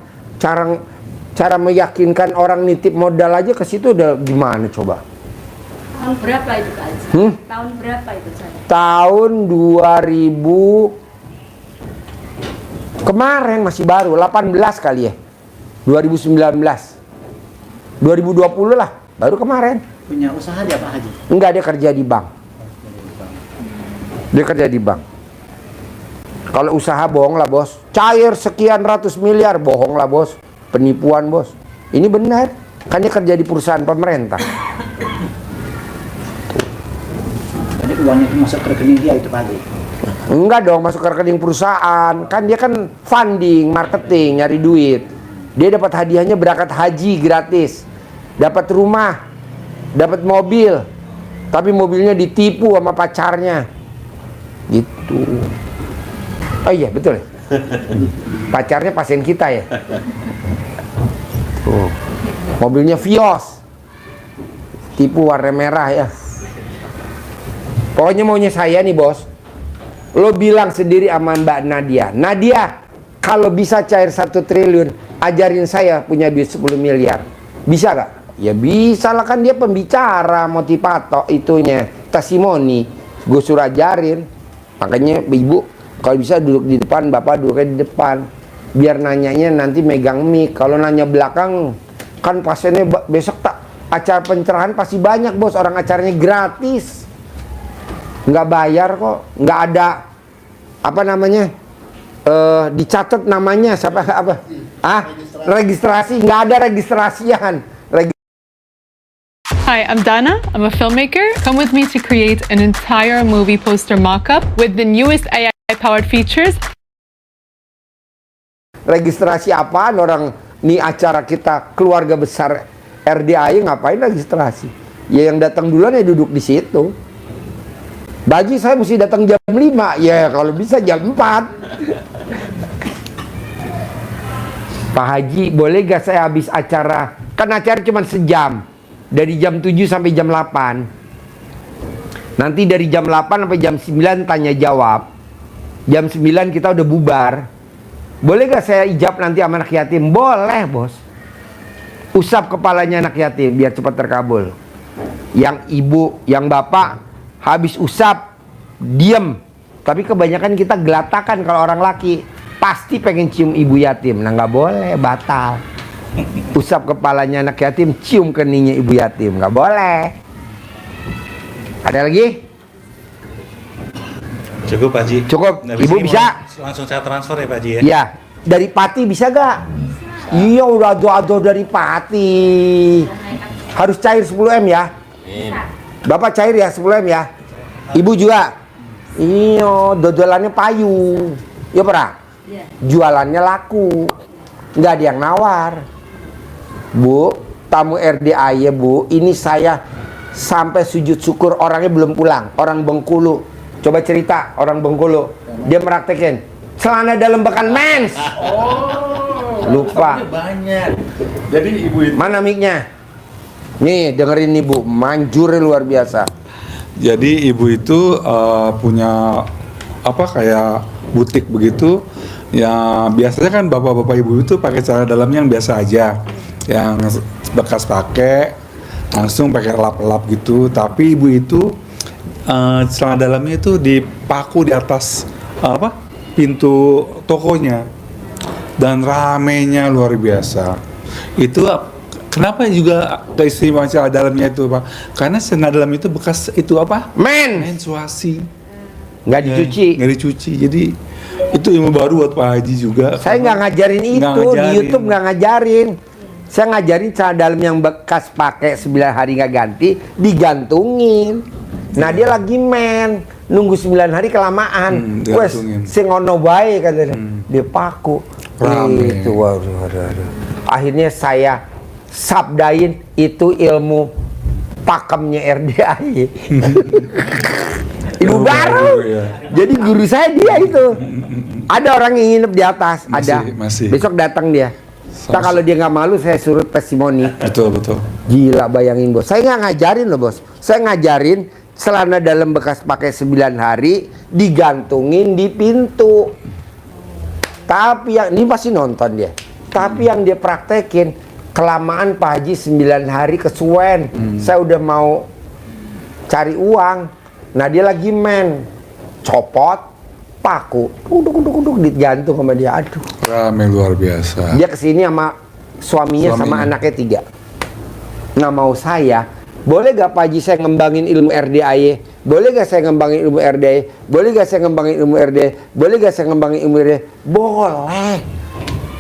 S9: meyakinkan orang nitip modal aja ke situ udah gimana coba?
S4: Tahun berapa itu Pak Haji? Tahun berapa itu saya?
S9: Tahun 2000 kemarin masih baru, 18 kali ya. 2019. 2020 lah, baru kemarin.
S5: Punya usaha dia Pak Haji?
S9: Enggak, dia kerja di bank. Dia kerja di bank. Kalau usaha bohong lah bos. Cair sekian ratus miliar, bohong lah bos. Penipuan bos. Ini benar. Kan dia kerja di perusahaan pemerintah.
S5: Jadi uangnya itu masuk ke rekening dia itu Pak Haji?
S9: Enggak dong, masuk ke rekening perusahaan. Kan dia kan funding, marketing, nyari duit. Dia dapat hadiahnya berangkat haji gratis. Dapat rumah, dapat mobil. Tapi mobilnya ditipu sama pacarnya. Gitu. Oh iya, betul ya? Pacarnya pasien kita ya? Tuh. Mobilnya Vios. Tipu warna merah ya. Pokoknya maunya saya nih bos. Lo bilang sendiri sama Mbak Nadia. Nadia, kalau bisa cair 1 triliun, ajarin saya punya duit 10 miliar. Bisa gak? Ya bisa lah, kan dia pembicara, motivator itunya, testimoni. Gue suruh ajarin. Makanya ibu kalau bisa duduk di depan, bapak duduknya di depan. Biar nanyanya nanti megang mic. Kalau nanya belakang, kan pasiennya besok tak acara pencerahan pasti banyak bos. Orang acaranya gratis, nggak bayar kok, nggak ada apa namanya, dicatat namanya siapa apa? Registrasi, nggak ada registrasian.
S10: Hi, I'm Dana. I'm a filmmaker. Come with me to create an entire movie poster mock-up with the newest AI-powered features.
S9: Registrasi apaan orang? Nih acara kita keluarga besar RDI, ngapain registrasi? Ya yang datang duluan ya duduk di situ. Bagi saya mesti datang jam 5. Ya kalau bisa jam 4. Pak Haji, boleh gak saya habis acara? Kan acara cuma sejam. Dari jam 7 sampai jam 8. Nanti dari jam 8 sampai jam 9 tanya jawab. Jam 9 kita udah bubar. Boleh gak saya ijab nanti sama anak yatim? Boleh bos. Usap kepalanya anak yatim biar cepat terkabul. Yang ibu, yang bapak habis usap diem. Tapi kebanyakan kita gelatakan kalau orang laki. Pasti pengen cium ibu yatim. Nah gak boleh, batal. Usap kepalanya anak yatim, cium keningnya ibu yatim, nggak boleh. Ada lagi?
S6: Cukup Pak Haji.
S9: Cukup.
S6: Nah,
S9: Ibu bisa?
S6: Langsung saya transfer ya Pak Haji ya?
S9: Ya. Dari Pati bisa gak? Iya udah doa dari Pati. Harus cair 10M ya. Bapak cair ya 10M ya. Ibu juga. Iya, dodolannya payu. Ya pernah? Jualannya laku. Nggak ada yang nawar. Bu, tamu RDI ya Bu, ini saya sampai sujud syukur orangnya belum pulang. Orang Bengkulu. Coba cerita orang Bengkulu. Dia meraktekin celana dalam bekan mens. Lupa.
S11: Banyak. Jadi ibu itu.
S9: Mana mic-nya? Nih, dengerin ibu, manjur luar biasa.
S11: Jadi ibu itu punya apa kayak butik begitu. Ya biasanya kan bapak-bapak ibu itu pakai celana dalamnya yang biasa aja, yang bekas pakai langsung pakai lap-lap gitu. Tapi ibu itu celana dalamnya itu dipaku di atas apa pintu tokonya dan ramenya luar biasa. Itu kenapa juga keistimewaan celana dalamnya itu Pak? Karena celana dalam itu bekas itu apa? Menstruasi.
S9: Nggak dicuci.
S11: Nggak dicuci. Jadi itu ilmu baru buat Pak Haji juga.
S9: Saya nggak ngajarin itu di YouTube, nggak ngajarin. Saya ngajarin celana dalam yang bekas pakai 9 hari nggak ganti digantungin. Nah dia lagi nunggu 9 hari kelamaan. Wes sing ono bae katanya. Dia paku. Itu waduh. Akhirnya saya sabdain itu ilmu pakemnya RDAI. Ilmu baru. Jadi guru saya dia itu. Ada orang yang nginep di atas,
S11: masih.
S9: Besok datang dia. Nah, kalau dia nggak malu saya suruh testimoni.
S11: Betul.
S9: Gila, bayangin bos. Saya nggak ngajarin loh bos. Saya ngajarin celana dalam bekas pakai 9 hari digantungin di pintu. Tapi yang ini pasti nonton dia. Tapi yang dia praktekin kelamaan Pak Haji 9 hari kesuwen. Saya udah mau cari uang. Nah dia lagi copot paku, uduk digantung sama dia. Aduh.
S11: Rame luar biasa.
S9: Dia kesini sama suaminya sama anaknya 3. Nah mau saya, boleh gak Pak Haji saya ngembangin ilmu RDAY? Boleh gak saya ngembangin ilmu RDAY? Boleh gak saya ngembangin ilmu RDAY? Boleh gak saya ngembangin ilmu RDAY?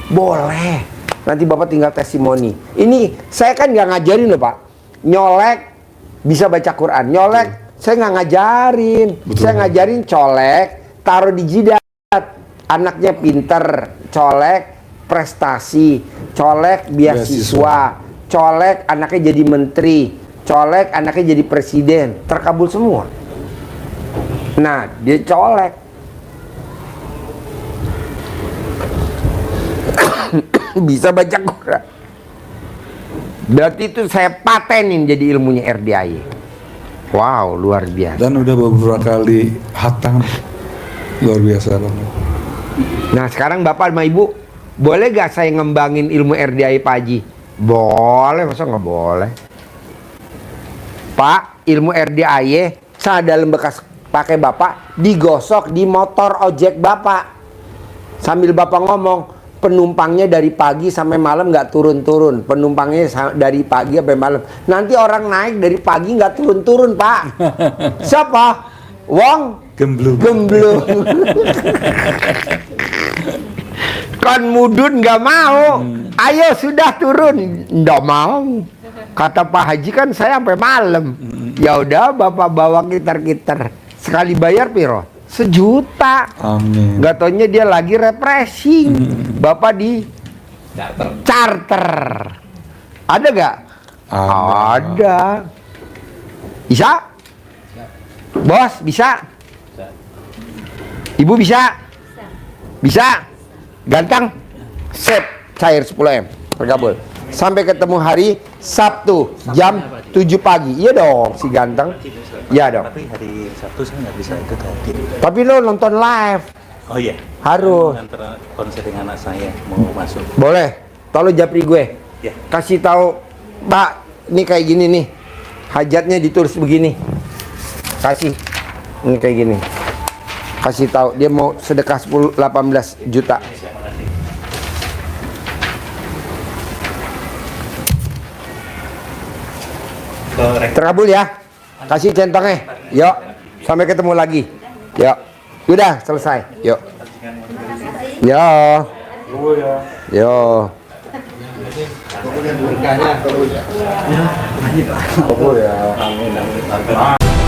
S9: Boleh. Nanti Bapak tinggal testimoni. Ini saya kan gak ngajarin loh Pak. Nyolek bisa baca Quran. Nyolek saya nggak ngajarin. Saya ngajarin colek, taruh di jidat. Anaknya pinter, colek prestasi, colek beasiswa, colek anaknya jadi menteri, colek anaknya jadi presiden, terkabul semua. Nah, dia colek. Bisa baca Quran. Berarti itu saya patenin jadi ilmunya RDAY. Wow, luar biasa.
S11: Dan udah beberapa kali hatam. Luar biasa banget.
S9: Nah, sekarang Bapak sama Ibu, boleh gak saya ngembangin ilmu RDAY Pak Haji? Boleh, masa nggak boleh? Pak, ilmu RDAY celana dalam bekas pakai Bapak digosok di motor ojek Bapak. Sambil Bapak ngomong, penumpangnya dari pagi sampai malam nggak turun-turun. Penumpangnya dari pagi sampai malam. Nanti orang naik dari pagi nggak turun-turun Pak. Siapa? Wong
S11: Gemblung.
S9: Kan mudun nggak mau. Ayo sudah turun. Nggak mau. Kata Pak Haji kan saya sampai malam. Ya udah Bapak bawa kiter-kiter. Sekali bayar piro? 1 juta.
S11: Amin.
S9: Gak taunya dia lagi refreshing. Bapak di charter. Ada gak? Ada. Bisa? Bos, bisa? Ibu bisa? Bisa? Ganteng? Sip, cair 10M. Terkabul. Sampai ketemu hari Sabtu jam 7 pagi. Iya dong, si ganteng. Iya dong.
S6: Tapi hari Sabtu saya nggak bisa ikut hadir.
S9: Tapi lo nonton live.
S6: Oh iya.
S9: Harus.
S6: Antara konser dengan anak saya mau masuk.
S9: Boleh. Tolong japri gue.
S6: Ya.
S9: Kasih tahu, Pak, ini kayak gini nih. Hajatnya ditulis begini. Kasih. Ini kayak gini. Kasih tahu dia mau sedekah 18 juta. Terkabul ya. Kasih centangnya. Yuk. Sampai ketemu lagi. Yuk. Udah selesai. Yuk. Yo. Yo.
S2: Berkahnya kabul ya. Kabul ya. Amin.